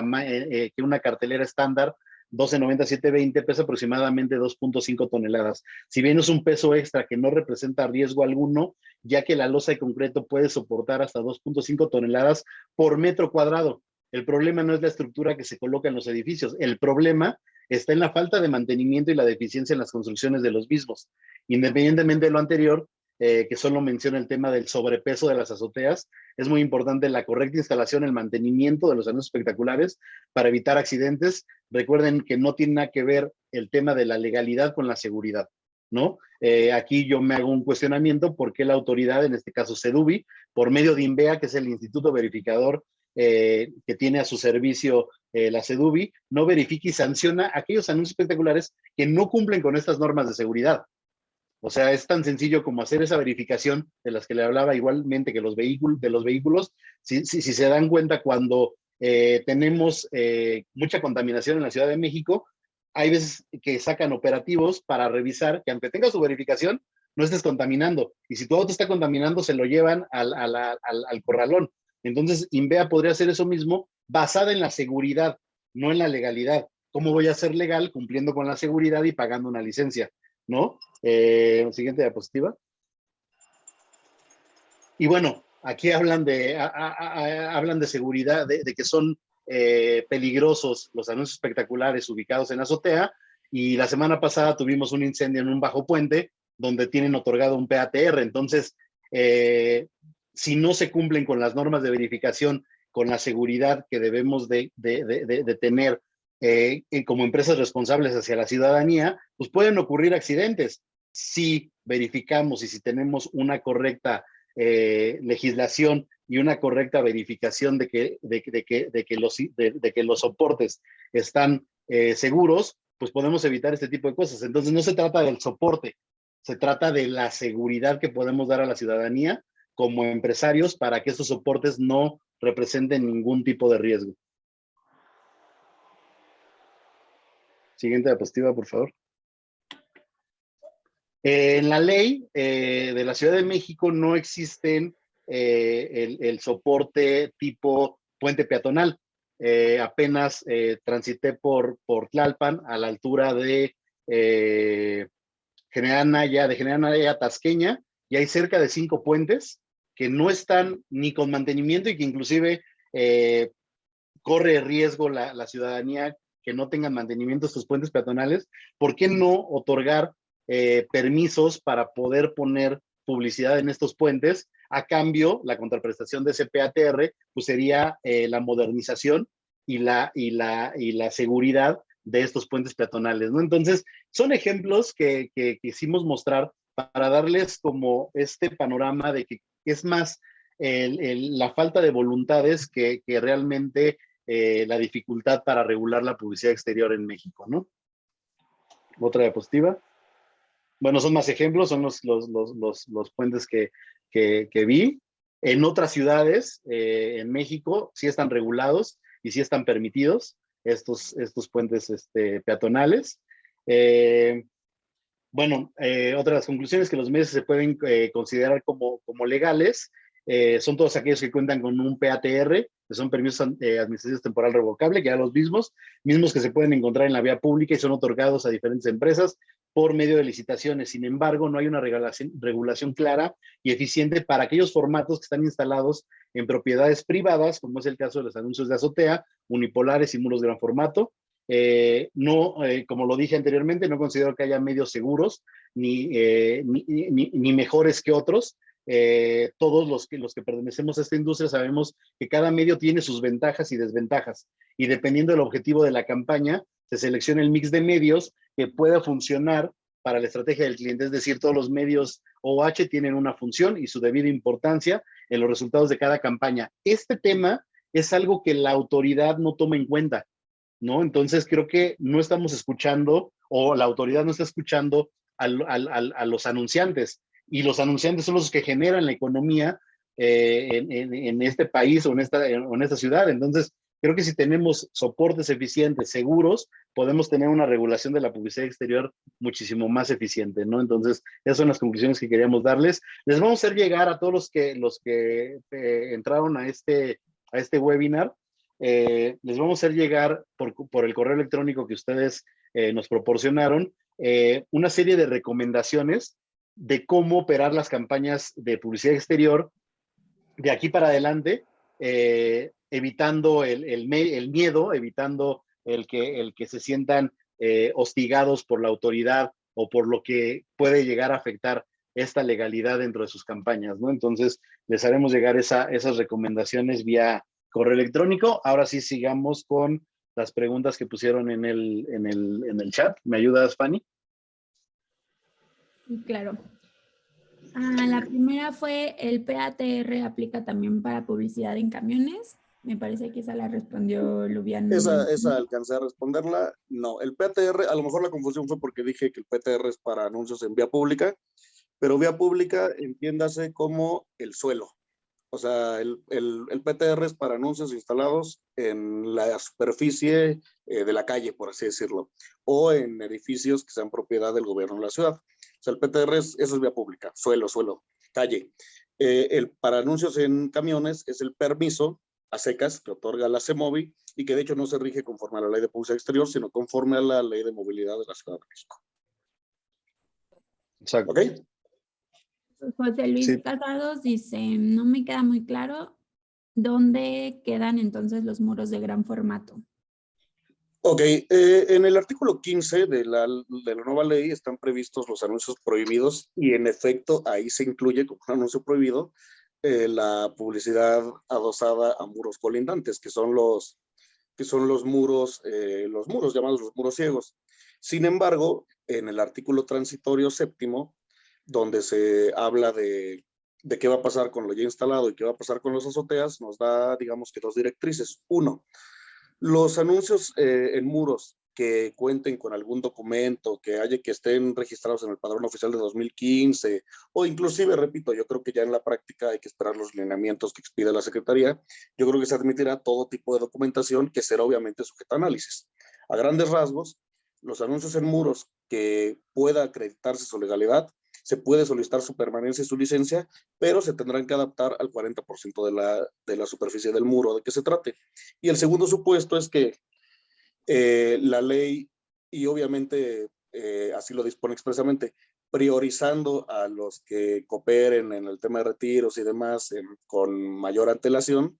que una cartelera estándar 1290-720 pesa aproximadamente 2.5 toneladas. Si bien es un peso extra que no representa riesgo alguno, ya que la losa de concreto puede soportar hasta 2.5 toneladas por metro cuadrado. El problema no es la estructura que se coloca en los edificios, el problema está en la falta de mantenimiento y la deficiencia en las construcciones de los mismos. Independientemente de lo anterior, que solo menciona el tema del sobrepeso de las azoteas, es muy importante la correcta instalación, el mantenimiento de los anuncios espectaculares para evitar accidentes. Recuerden que no tiene nada que ver el tema de la legalidad con la seguridad, ¿no? Aquí yo me hago un cuestionamiento por qué la autoridad, en este caso CEDUBI, por medio de INVEA, que es el Instituto Verificador que tiene a su servicio la CEDUBI, no verifica y sanciona aquellos anuncios espectaculares que no cumplen con estas normas de seguridad. O sea, es tan sencillo como hacer esa verificación de las que le hablaba, igualmente que de los vehículos. Si se dan cuenta, cuando tenemos mucha contaminación en la Ciudad de México, hay veces que sacan operativos para revisar que aunque tenga su verificación, no estés contaminando. Y si tu auto está contaminando, se lo llevan al corralón. Entonces, INVEA podría hacer eso mismo basada en la seguridad, no en la legalidad. ¿Cómo voy a ser legal cumpliendo con la seguridad y pagando una licencia? ¿No? Siguiente diapositiva. Y bueno, aquí hablan de seguridad, de que son peligrosos los anuncios espectaculares ubicados en azotea, y la semana pasada tuvimos un incendio en un bajo puente donde tienen otorgado un PATR. Entonces, si no se cumplen con las normas de verificación, con la seguridad que debemos de tener como empresas responsables hacia la ciudadanía, pues pueden ocurrir accidentes. Si verificamos y si tenemos una correcta legislación y una correcta verificación de que los soportes están seguros, pues podemos evitar este tipo de cosas. Entonces no se trata del soporte, se trata de la seguridad que podemos dar a la ciudadanía como empresarios para que estos soportes no representen ningún tipo de riesgo. Siguiente diapositiva, por favor. En la ley de la Ciudad de México no existen el soporte tipo puente peatonal. Apenas transité por Tlalpan a la altura de General Anaya Tasqueña, y hay cerca de 5 puentes que no están ni con mantenimiento y que inclusive corre riesgo la ciudadanía que no tengan mantenimiento estos puentes peatonales. ¿Por qué no otorgar permisos para poder poner publicidad en estos puentes? A cambio, la contraprestación de ese PATR pues sería la modernización y la seguridad de estos puentes peatonales, ¿no? Entonces, son ejemplos que quisimos mostrar para darles como este panorama de que es más la falta de voluntades que realmente la dificultad para regular la publicidad exterior en México, ¿no? Otra diapositiva. Bueno, son más ejemplos, son los puentes que vi. En otras ciudades en México sí están regulados y sí están permitidos. estos puentes peatonales. Bueno, otra de las conclusiones que los medios se pueden considerar como legales son todos aquellos que cuentan con un PATR, que son permisos administrativos temporal revocable, que ya los mismos que se pueden encontrar en la vía pública y son otorgados a diferentes empresas por medio de licitaciones. Sin embargo, no hay una regulación clara y eficiente para aquellos formatos que están instalados en propiedades privadas, como es el caso de los anuncios de azotea, unipolares y muros de gran formato. Como lo dije anteriormente, no considero que haya medios seguros ni mejores que otros. Todos los que pertenecemos a esta industria sabemos que cada medio tiene sus ventajas y desventajas, y dependiendo del objetivo de la campaña, se selecciona el mix de medios que pueda funcionar para la estrategia del cliente. Es decir, todos los medios OH tienen una función y su debida importancia en los resultados de cada campaña. Este tema es algo que la autoridad no toma en cuenta, ¿no? Entonces creo que no estamos escuchando, o la autoridad no está escuchando a los anunciantes, y los anunciantes son los que generan la economía en este país o en esta ciudad. Entonces creo que si tenemos soportes eficientes, seguros, podemos tener una regulación de la publicidad exterior muchísimo más eficiente, ¿no? Entonces esas son las conclusiones que queríamos darles. Les vamos a hacer llegar a todos los que entraron a este webinar. Les vamos a hacer llegar por el correo electrónico que ustedes nos proporcionaron una serie de recomendaciones de cómo operar las campañas de publicidad exterior de aquí para adelante, evitando el miedo, evitando el que se sientan hostigados por la autoridad o por lo que puede llegar a afectar esta legalidad dentro de sus campañas, ¿no? Entonces, les haremos llegar esas recomendaciones vía correo electrónico. Ahora sí, sigamos con las preguntas que pusieron en el chat. ¿Me ayudas, Fanny? Claro. La primera fue: ¿el PATR aplica también para publicidad en camiones? Me parece que esa la respondió Lubián. Esa alcancé a responderla. No, el PATR, a lo mejor la confusión fue porque dije que el PATR es para anuncios en vía pública, pero vía pública entiéndase como el suelo. O sea, el PTR es para anuncios instalados en la superficie de la calle, por así decirlo, o en edificios que sean propiedad del gobierno de la ciudad. O sea, el PTR eso es vía pública, suelo, calle. Para anuncios en camiones es el permiso a secas que otorga la CEMOVI y que de hecho no se rige conforme a la ley de publicidad exterior, sino conforme a la ley de movilidad de la Ciudad de México. Exacto. ¿Ok? José Luis Casados dice: no me queda muy claro dónde quedan entonces los muros de gran formato. Ok, en el artículo 15 de la nueva ley están previstos los anuncios prohibidos y en efecto ahí se incluye como un anuncio prohibido la publicidad adosada a muros colindantes, que son los muros llamados los muros ciegos. Sin embargo, en el artículo transitorio séptimo, donde se habla de qué va a pasar con lo ya instalado y qué va a pasar con las azoteas, nos da, digamos que dos directrices. Uno, los anuncios en muros que cuenten con algún documento, que estén registrados en el Padrón Oficial de 2015, o inclusive, repito, yo creo que ya en la práctica hay que esperar los lineamientos que expide la Secretaría. Yo creo que se admitirá todo tipo de documentación que será obviamente sujeta a análisis. A grandes rasgos, los anuncios en muros que pueda acreditarse su legalidad, se puede solicitar su permanencia y su licencia, pero se tendrán que adaptar al 40% de la superficie del muro de que se trate. Y el segundo supuesto es que la ley, y obviamente así lo dispone expresamente, priorizando a los que cooperen en el tema de retiros y demás con mayor antelación,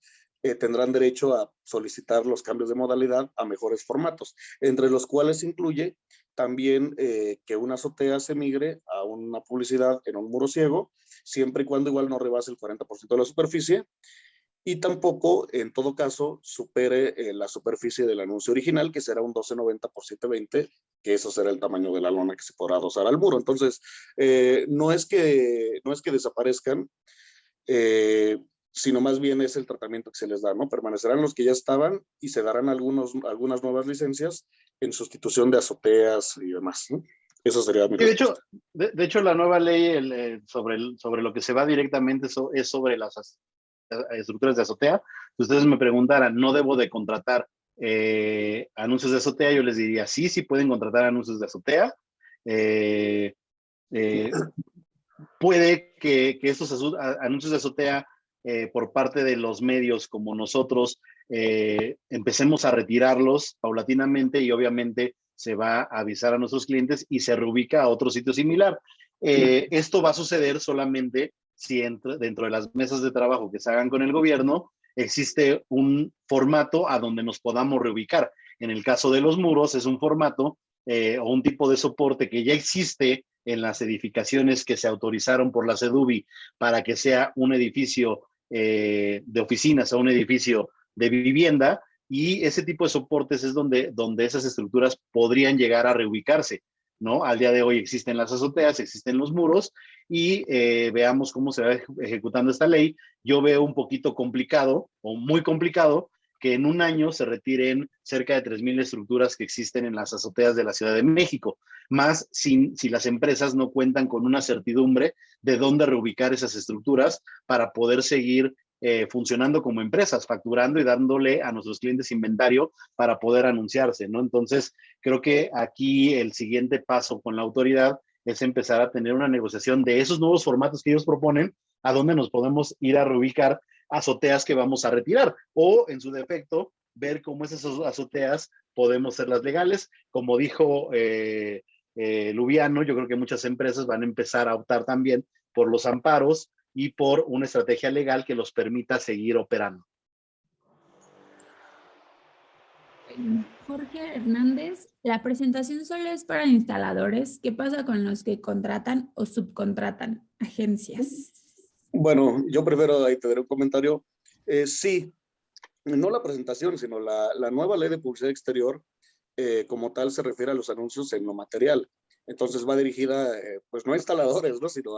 tendrán derecho a solicitar los cambios de modalidad a mejores formatos, entre los cuales incluye también que una azotea se migre a una publicidad en un muro ciego, siempre y cuando igual no rebase el 40% de la superficie, y tampoco, en todo caso, supere la superficie del anuncio original, que será un 1290 por 720, que eso será el tamaño de la lona que se podrá adosar al muro. Entonces, no es que desaparezcan, sino más bien es el tratamiento que se les da, ¿no? Permanecerán los que ya estaban y se darán algunas nuevas licencias en sustitución de azoteas y demás, ¿no? Eso sería mi respuesta. De hecho, la nueva ley sobre lo que se va directamente es sobre las estructuras de azotea. Si ustedes me preguntaran, no debo de contratar anuncios de azotea, yo les diría sí, sí pueden contratar anuncios de azotea. Eh, puede que estos anuncios de azotea por parte de los medios como nosotros empecemos a retirarlos paulatinamente y obviamente se va a avisar a nuestros clientes y se reubica a otro sitio similar. Esto va a suceder solamente si dentro de las mesas de trabajo que se hagan con el gobierno existe un formato a donde nos podamos reubicar. En el caso de los muros es un formato o un tipo de soporte que ya existe en las edificaciones que se autorizaron por la CEDUBI para que sea un edificio de oficinas o un edificio de vivienda, y ese tipo de soportes es donde esas estructuras podrían llegar a reubicarse, ¿no? Al día de hoy existen las azoteas, existen los muros, y veamos cómo se va ejecutando esta ley. Yo veo un poquito complicado o muy complicado que en un año se retiren cerca de 3,000 estructuras que existen en las azoteas de la Ciudad de México, más si las empresas no cuentan con una certidumbre de dónde reubicar esas estructuras para poder seguir funcionando como empresas, facturando y dándole a nuestros clientes inventario para poder anunciarse, ¿no? Entonces, creo que aquí el siguiente paso con la autoridad es empezar a tener una negociación de esos nuevos formatos que ellos proponen, a dónde nos podemos ir a reubicar azoteas que vamos a retirar, o en su defecto, ver cómo esas azoteas podemos hacerlas legales. Como dijo Lubiano, yo creo que muchas empresas van a empezar a optar también por los amparos y por una estrategia legal que los permita seguir operando. Jorge Hernández, la presentación solo es para instaladores. ¿Qué pasa con los que contratan o subcontratan agencias? Bueno, yo prefiero ahí te daré un comentario. Sí, no la presentación, sino la nueva ley de publicidad exterior como tal se refiere a los anuncios en lo material. Entonces va dirigida, pues no a instaladores, ¿no? Sino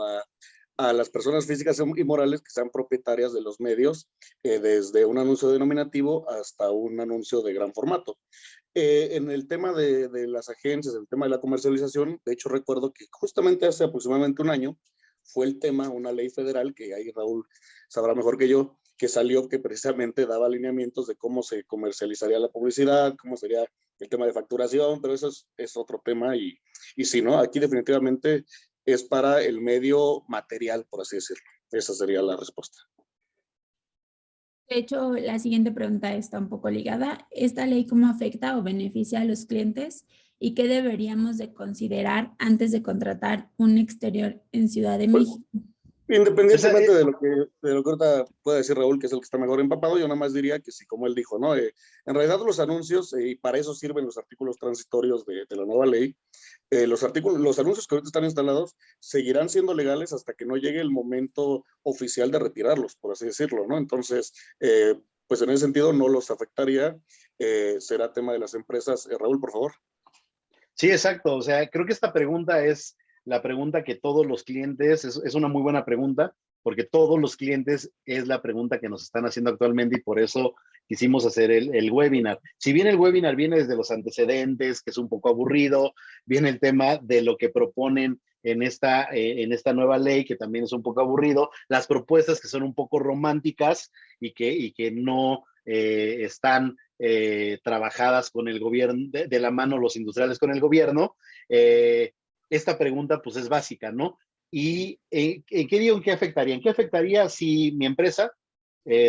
a las personas físicas y morales que sean propietarias de los medios, desde un anuncio denominativo hasta un anuncio de gran formato. En el tema de las agencias, el tema de la comercialización, de hecho recuerdo que justamente hace aproximadamente un año fue el tema, una ley federal, que ahí Raúl sabrá mejor que yo, que salió que precisamente daba alineamientos de cómo se comercializaría la publicidad, cómo sería el tema de facturación, pero eso es otro tema y sí, ¿no? Aquí definitivamente es para el medio material, por así decirlo. Esa sería la respuesta. De hecho, la siguiente pregunta está un poco ligada. ¿Esta ley cómo afecta o beneficia a los clientes y qué deberíamos de considerar antes de contratar un exterior en Ciudad de Pues, México? independientemente de lo que ahorita pueda decir Raúl, que es el que está mejor empapado, yo nada más diría que sí, como él dijo, ¿no? En realidad los anuncios, y para eso sirven los artículos transitorios de la nueva ley, los anuncios que ahorita están instalados seguirán siendo legales hasta que no llegue el momento oficial de retirarlos, por así decirlo, ¿no? Entonces, pues en ese sentido no los afectaría, será tema de las empresas. Raúl, por favor. Sí, exacto. O sea, creo que esta pregunta es la pregunta que todos los clientes, es una muy buena pregunta, porque todos los clientes es la pregunta que nos están haciendo actualmente y por eso quisimos hacer el webinar. Si bien el webinar viene desde los antecedentes, que es un poco aburrido, viene el tema de lo que proponen en esta nueva ley, que también es un poco aburrido, las propuestas que son un poco románticas y que no están trabajadas con el gobierno, de la mano los industriales con el gobierno, esta pregunta pues es básica, ¿no? ¿Y en qué digo, en qué afectaría? ¿En qué afectaría si mi empresa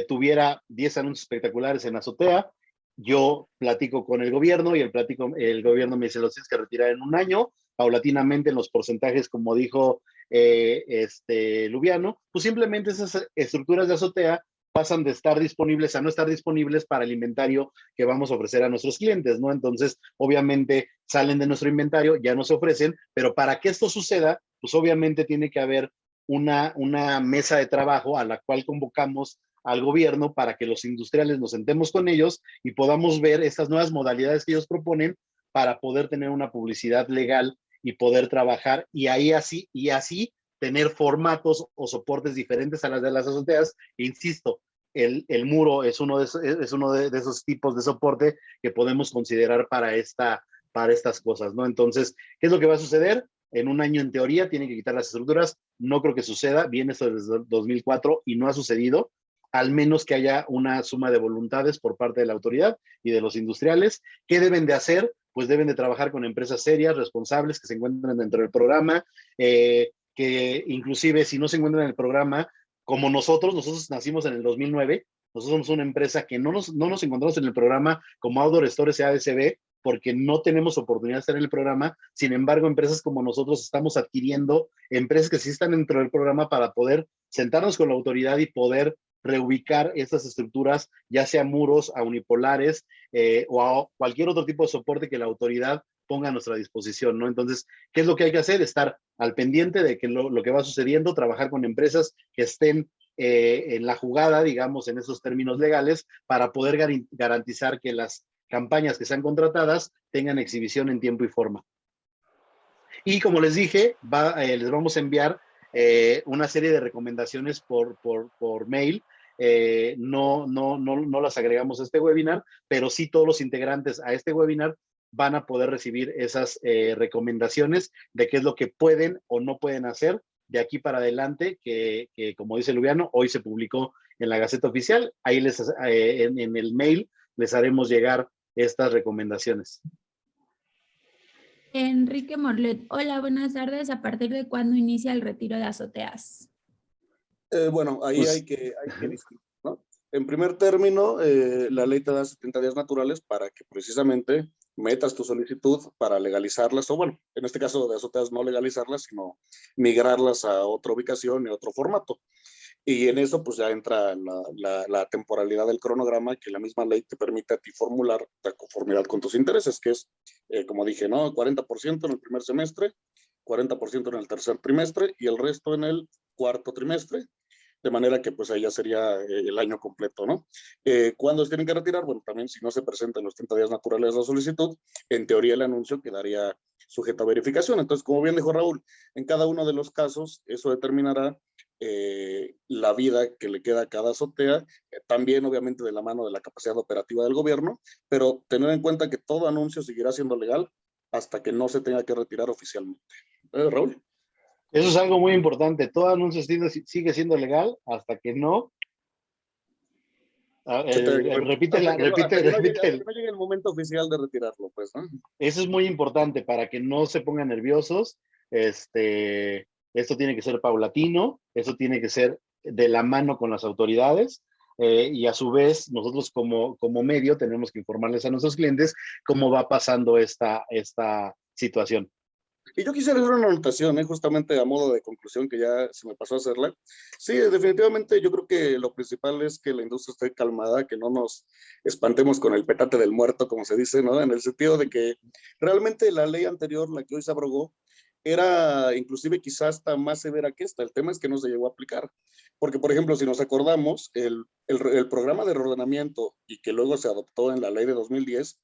tuviera 10 anuncios espectaculares en azotea? Yo platico con el gobierno y el gobierno me dice, los tienes que retirar en un año, paulatinamente en los porcentajes, como dijo Lubiano, pues simplemente esas estructuras de azotea pasan de estar disponibles a no estar disponibles para el inventario que vamos a ofrecer a nuestros clientes, ¿no? Entonces, obviamente, salen de nuestro inventario, ya no se ofrecen, pero para que esto suceda, pues obviamente tiene que haber una mesa de trabajo a la cual convocamos al gobierno para que los industriales nos sentemos con ellos y podamos ver estas nuevas modalidades que ellos proponen para poder tener una publicidad legal y poder trabajar y así tener formatos o soportes diferentes a las de las azoteas. Insisto, el muro es uno de esos tipos de soporte que podemos considerar para estas cosas, ¿no? Entonces, ¿qué es lo que va a suceder? En un año, en teoría, tienen que quitar las estructuras. No creo que suceda. Viene esto desde 2004 y no ha sucedido. al menos que haya una suma de voluntades por parte de la autoridad y de los industriales. ¿Qué deben de hacer? Pues deben de trabajar con empresas serias, responsables, que se encuentren dentro del programa, que inclusive si no se encuentran en el programa, como nosotros nacimos en el 2009, nosotros somos una empresa que no nos encontramos en el programa como Outdoor Store SADCB, porque no tenemos oportunidad de estar en el programa. Sin embargo, empresas como nosotros estamos adquiriendo empresas que sí están dentro del programa para poder sentarnos con la autoridad y poder reubicar estas estructuras, ya sea muros, a unipolares o a cualquier otro tipo de soporte que la autoridad ponga a nuestra disposición, ¿no? Entonces, ¿qué es lo que hay que hacer? Estar al pendiente de que lo que va sucediendo, trabajar con empresas que estén en la jugada, digamos, en esos términos legales, para poder garantizar que las campañas que sean contratadas tengan exhibición en tiempo y forma. Y como les dije, les vamos a enviar una serie de recomendaciones por mail. No las agregamos a este webinar, pero sí todos los integrantes a este webinar van a poder recibir esas recomendaciones de qué es lo que pueden o no pueden hacer de aquí para adelante, que como dice Lubiano, hoy se publicó en la Gaceta Oficial. Ahí en el mail les haremos llegar estas recomendaciones. Enrique Morlet, hola, buenas tardes. ¿A partir de cuándo inicia el retiro de azoteas? Bueno, ahí Pues, hay que distinguir, ¿no? En primer término, la ley te da 70 días naturales para que precisamente metas tu solicitud para legalizarlas, o bueno, en este caso de azoteas no legalizarlas, sino migrarlas a otra ubicación y otro formato. Y en eso pues ya entra la temporalidad del cronograma que la misma ley te permite a ti formular de conformidad con tus intereses, que es, como dije, ¿no? 40% en el primer semestre, 40% en el tercer trimestre y el resto en el cuarto trimestre, de manera que pues ahí ya sería el año completo, ¿no? ¿Cuándo se tienen que retirar? Bueno, también si no se presentan los 30 días naturales de la solicitud, en teoría el anuncio quedaría sujeto a verificación. Entonces, como bien dijo Raúl, en cada uno de los casos eso determinará la vida que le queda a cada azotea, también obviamente de la mano de la capacidad operativa del gobierno, pero tener en cuenta que todo anuncio seguirá siendo legal hasta que no se tenga que retirar oficialmente. Raúl. Eso es algo muy importante. Todo anuncio sigue siendo legal hasta que no. Repite. Hasta que no llegue el momento oficial de retirarlo, pues, ¿no? Eso es muy importante para que no se pongan nerviosos. Esto tiene que ser paulatino, eso tiene que ser de la mano con las autoridades. Y a su vez, nosotros como medio tenemos que informarles a nuestros clientes cómo va pasando esta situación. Y yo quisiera hacer una anotación, justamente a modo de conclusión, que ya se me pasó a hacerla. Sí, definitivamente yo creo que lo principal es que la industria esté calmada, que no nos espantemos con el petate del muerto, como se dice, ¿no? En el sentido de que realmente la ley anterior, la que hoy se abrogó, era inclusive quizás hasta más severa que esta. El tema es que no se llegó a aplicar. Porque, por ejemplo, si nos acordamos, el programa de reordenamiento y que luego se adoptó en la ley de 2010,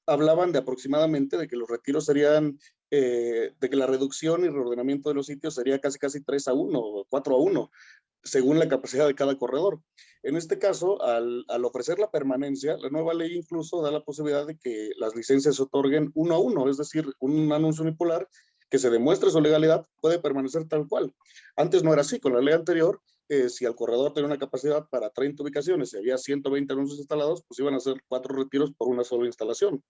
hablaban de aproximadamente de que los retiros serían, de que la reducción y reordenamiento de los sitios sería casi 3-1 o 4-1, según la capacidad de cada corredor. En este caso, al ofrecer la permanencia, la nueva ley incluso da la posibilidad de que las licencias se otorguen 1-1, es decir, un anuncio unipolar que se demuestre su legalidad puede permanecer tal cual. Antes no era así, con la ley anterior, si el corredor tenía una capacidad para 30 ubicaciones y había 120 anuncios instalados, pues iban a ser 4 retiros por una sola instalación.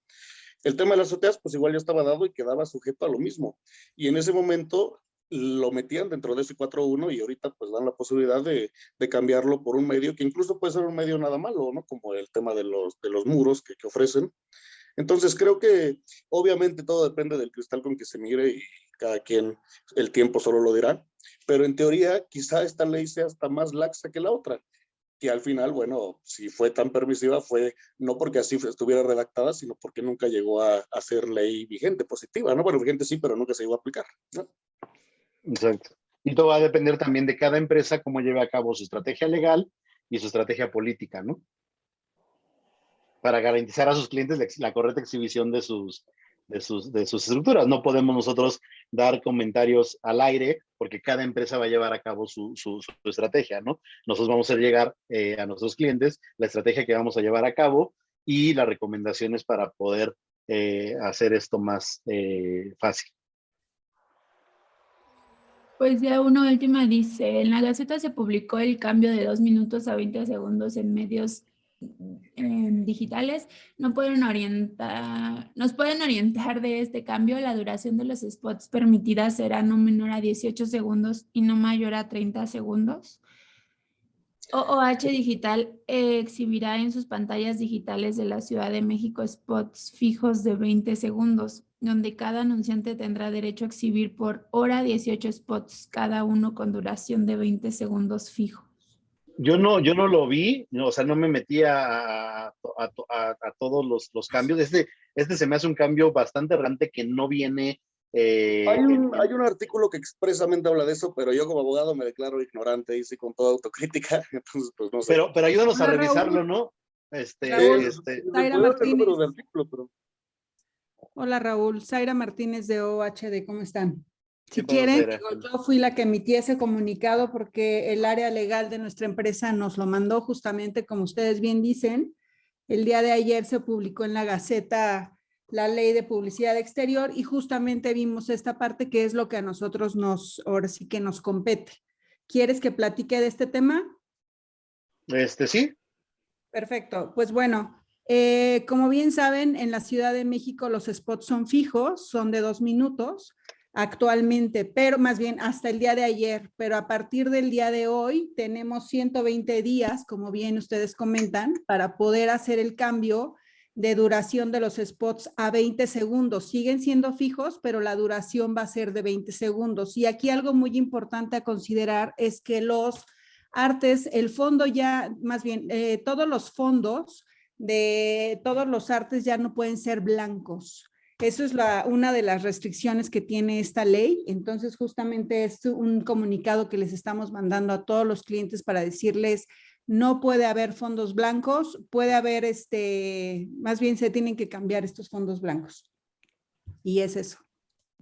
El tema de las azoteas, pues igual ya estaba dado y quedaba sujeto a lo mismo. Y en ese momento lo metían dentro de ese 4-1 y ahorita pues dan la posibilidad de cambiarlo por un medio que incluso puede ser un medio nada malo, ¿no? Como el tema de los muros que ofrecen. Entonces creo que obviamente todo depende del cristal con que se mire y cada quien el tiempo solo lo dirá, pero en teoría quizá esta ley sea hasta más laxa que la otra, que al final, bueno, si fue tan permisiva fue no porque así estuviera redactada, sino porque nunca llegó a ser ley vigente, positiva, ¿no? Bueno, vigente sí, pero nunca se llegó a aplicar, ¿no? Exacto. Y todo va a depender también de cada empresa cómo lleve a cabo su estrategia legal y su estrategia política, ¿no? Para garantizar a sus clientes la correcta exhibición de sus estructuras. No podemos nosotros dar comentarios al aire porque cada empresa va a llevar a cabo su estrategia, ¿no? Nosotros vamos a hacer llegar a nuestros clientes la estrategia que vamos a llevar a cabo y las recomendaciones para poder hacer esto más fácil. Pues ya una última dice, en la Gaceta se publicó el cambio de 2 minutos a 20 segundos en medios digitales. Nos pueden orientar de este cambio. La duración de los spots permitidas será no menor a 18 segundos y no mayor a 30 segundos. OOH Digital exhibirá en sus pantallas digitales de la Ciudad de México spots fijos de 20 segundos, donde cada anunciante tendrá derecho a exhibir por hora 18 spots, cada uno con duración de 20 segundos fijos. Yo no lo vi, no, o sea, no me metí a todos los cambios. Este se me hace un cambio bastante relevante que no viene. Hay un artículo que expresamente habla de eso, pero yo como abogado me declaro ignorante y sí, con toda autocrítica, entonces pues no sé. Pero ayúdanos a Hola, revisarlo, Raúl. ¿no? Raúl, Me Zaira puedo dar el número Martínez. de artículo, pero Hola, Raúl. Zaira Martínez de OHD, ¿cómo están? ¿Qué Si pasa, quieren, Zaira? yo fui la que emití ese comunicado porque el área legal de nuestra empresa nos lo mandó justamente, como ustedes bien dicen. El día de ayer se publicó en la Gaceta la ley de publicidad exterior y justamente vimos esta parte que es lo que a nosotros ahora sí que nos compete. ¿Quieres que platique de este tema? Sí. Perfecto. Pues bueno, como bien saben, en la Ciudad de México los spots son fijos, son de 2 minutos actualmente, pero más bien hasta el día de ayer, pero a partir del día de hoy tenemos 120 días, como bien ustedes comentan, para poder hacer el cambio de duración de los spots a 20 segundos. Siguen siendo fijos, pero la duración va a ser de 20 segundos. Y aquí algo muy importante a considerar es que los artes, el fondo ya, más bien, todos los fondos de todos los artes ya no pueden ser blancos. Eso es una de las restricciones que tiene esta ley. Entonces, justamente es un comunicado que les estamos mandando a todos los clientes para decirles, no puede haber fondos blancos, puede haber, más bien se tienen que cambiar estos fondos blancos. Y es eso.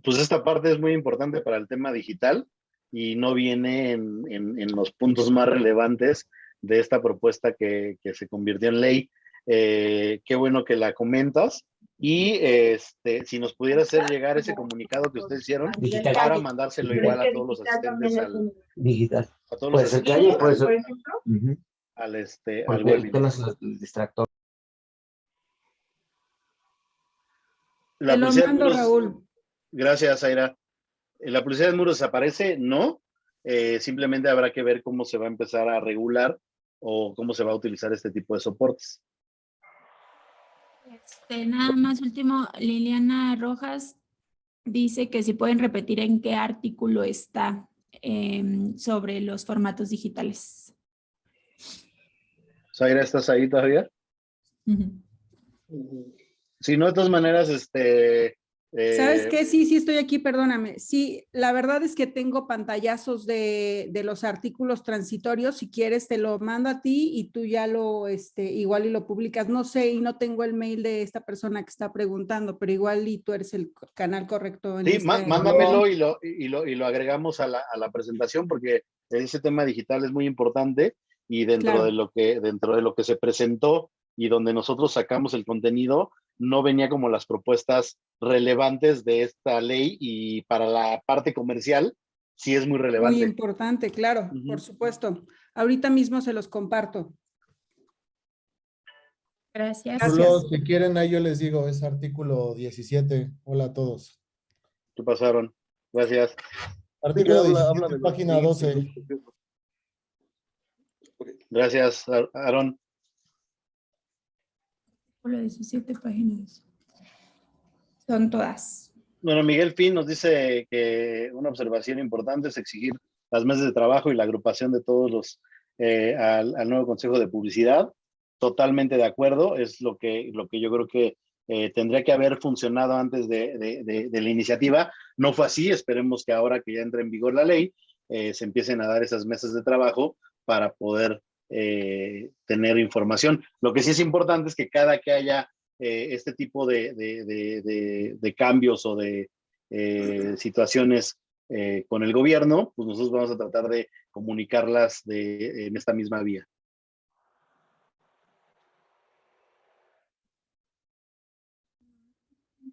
Pues esta parte es muy importante para el tema digital y no viene en los puntos más relevantes de esta propuesta que se convirtió en ley. Qué bueno que la comentas. Y si nos pudiera hacer llegar ese comunicado que ustedes hicieron Digital. para mandárselo igual a todos los asistentes Digital. a todos los Pues el que haya, pues, al webinar. el distractor. La Te lo publicidad de mando, muros, Raúl. gracias, Aira. La publicidad de muros desaparece, no. Simplemente habrá que ver cómo se va a empezar a regular o cómo se va a utilizar este tipo de soportes. Nada más último, Liliana Rojas dice que si pueden repetir en qué artículo está sobre los formatos digitales. Zaira, ¿estás ahí todavía? Si no, de todas maneras, ¿Sabes qué? Sí, sí estoy aquí, perdóname. Sí, la verdad es que tengo pantallazos de los artículos transitorios. Si quieres, te lo mando a ti y tú ya igual y lo publicas. No sé, y no tengo el mail de esta persona que está preguntando, pero igual y tú eres el canal correcto en sí, este. mándamelo y lo agregamos a la presentación porque ese tema digital es muy importante y dentro de lo que se presentó y donde nosotros sacamos el contenido, no venía como las propuestas relevantes de esta ley y para la parte comercial sí es muy relevante. Muy importante, claro, por supuesto. Ahorita mismo se los comparto. Gracias. Solo, si quieren, ahí yo les digo, es artículo 17. Hola a todos. ¿Qué pasaron? Gracias. Artículo habla 17, de página 12. Gracias, Aaron. Artículo 17 páginas. Son todas. Bueno, Miguel Fin nos dice que una observación importante es exigir las mesas de trabajo y la agrupación de todos los al nuevo Consejo de Publicidad. Totalmente de acuerdo, es lo que yo creo que tendría que haber funcionado antes de la iniciativa. No fue así, esperemos que ahora que ya entre en vigor la ley, se empiecen a dar esas mesas de trabajo para poder tener información. Lo que sí es importante es que cada que haya este tipo de cambios o de situaciones con el gobierno, pues nosotros vamos a tratar de comunicarlas en esta misma vía.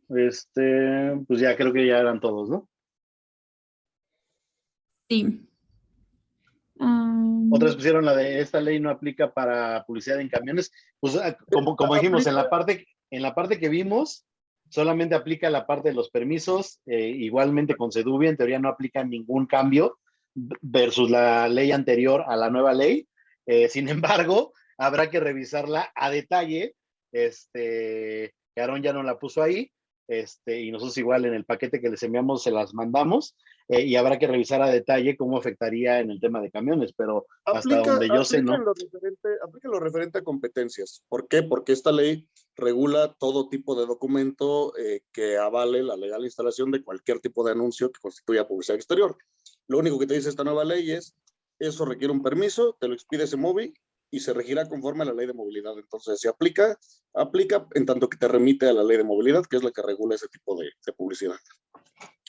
Pues ya creo que ya eran todos, ¿no? Sí. Otras pusieron la de esta ley no aplica para publicidad en camiones. Pues como dijimos, en la parte que vimos, solamente aplica la parte de los permisos, igualmente con Seduvia, en teoría no aplica ningún cambio versus la ley anterior a la nueva ley. Sin embargo, habrá que revisarla a detalle. Que Aarón ya no la puso ahí, y nosotros igual en el paquete que les enviamos se las mandamos, y habrá que revisar a detalle cómo afectaría en el tema de camiones, pero hasta donde yo sé, no. Aplica lo referente a competencias. ¿Por qué? Porque esta ley regula todo tipo de documento que avale la legal instalación de cualquier tipo de anuncio que constituya publicidad exterior. Lo único que te dice esta nueva ley es, eso requiere un permiso, te lo expide Semovi y se regirá conforme a la ley de movilidad. Entonces, si aplica en tanto que te remite a la ley de movilidad, que es la que regula ese tipo de publicidad.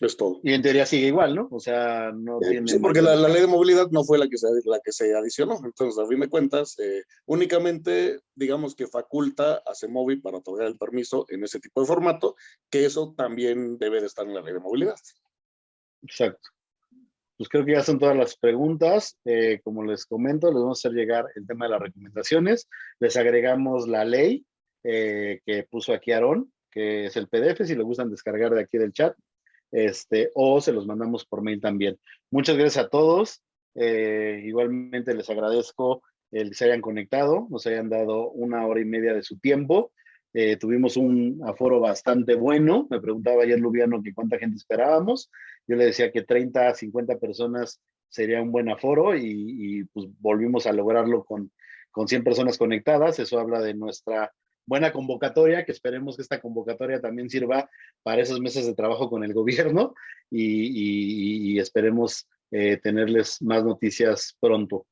Es todo. Y en teoría sigue igual, ¿no? O sea, no tiene... Sí, porque la ley de movilidad no fue la que se adicionó. Entonces, a fin de cuentas, únicamente, digamos que faculta a Semovi para otorgar el permiso en ese tipo de formato, que eso también debe de estar en la ley de movilidad. Exacto. Pues creo que ya son todas las preguntas. Como les comento, les vamos a hacer llegar el tema de las recomendaciones. Les agregamos la ley que puso aquí Aarón, que es el PDF, si lo gustan descargar de aquí del chat, o se los mandamos por mail también. Muchas gracias a todos. Igualmente les agradezco el que se hayan conectado, nos hayan dado 1 hora y media de su tiempo. Tuvimos un aforo bastante bueno. Me preguntaba ayer Lubiano que cuánta gente esperábamos. Yo le decía que 30 a 50 personas sería un buen aforo y pues volvimos a lograrlo con 100 personas conectadas. Eso habla de nuestra buena convocatoria, que esperemos que esta convocatoria también sirva para esos meses de trabajo con el gobierno y esperemos tenerles más noticias pronto.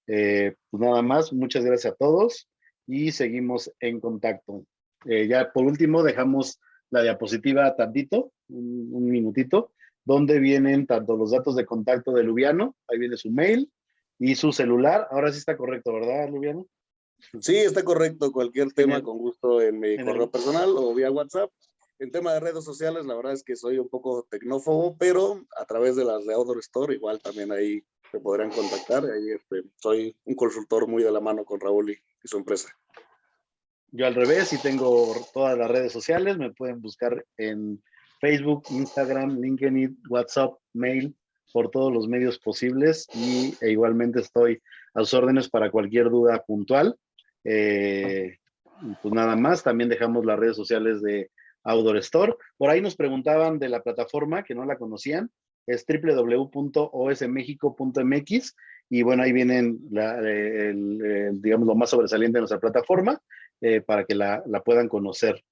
Pues nada más, muchas gracias a todos y seguimos en contacto. Ya por último dejamos la diapositiva tantito, un minutito, donde vienen tanto los datos de contacto de Lubiano, ahí viene su mail y su celular. Ahora sí está correcto, ¿verdad, Lubiano? Sí, está correcto. Cualquier tema con gusto en mi correo personal o vía WhatsApp. En tema de redes sociales, la verdad es que soy un poco tecnófobo, pero a través de las de Outdoor Store, igual también ahí me podrán contactar. Ahí soy un consultor muy de la mano con Raúl y su empresa. Yo al revés, sí tengo todas las redes sociales, me pueden buscar en Facebook, Instagram, LinkedIn, WhatsApp, mail, por todos los medios posibles e igualmente estoy a sus órdenes para cualquier duda puntual. Pues nada más, también dejamos las redes sociales de Outdoor Store. Por ahí nos preguntaban de la plataforma, que no la conocían, es www.osmexico.mx y bueno, ahí vienen digamos lo más sobresaliente de nuestra plataforma para que la puedan conocer.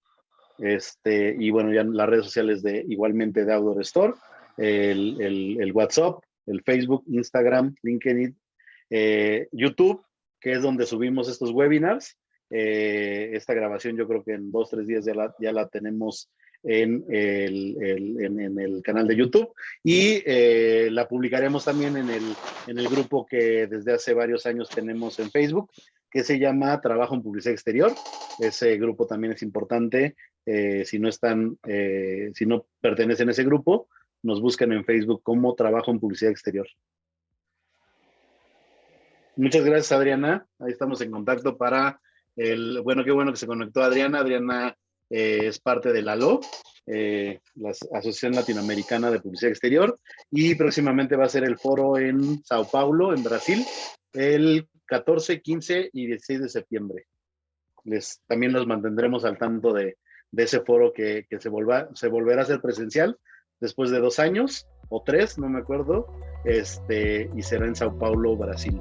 Y bueno, ya las redes sociales igualmente de Outdoor Store, el WhatsApp, el Facebook, Instagram, LinkedIn, YouTube, que es donde subimos estos webinars. Esta grabación yo creo que en 2 o 3 días ya la tenemos en el canal de YouTube y la publicaremos también en el grupo que desde hace varios años tenemos en Facebook, que se llama Trabajo en Publicidad Exterior. Ese grupo también es importante. Si no pertenecen a ese grupo, nos buscan en Facebook como Trabajo en Publicidad Exterior. Muchas gracias, Adriana. Ahí estamos en contacto para bueno, qué bueno que se conectó Adriana. Adriana es parte de la ALO, la Asociación Latinoamericana de Publicidad Exterior, y próximamente va a ser el foro en Sao Paulo, en Brasil, el 14, 15 y 16 de septiembre. También los mantendremos al tanto de ese foro que se volverá a hacer presencial después de 2 años o 3, no me acuerdo, y será en Sao Paulo, Brasil.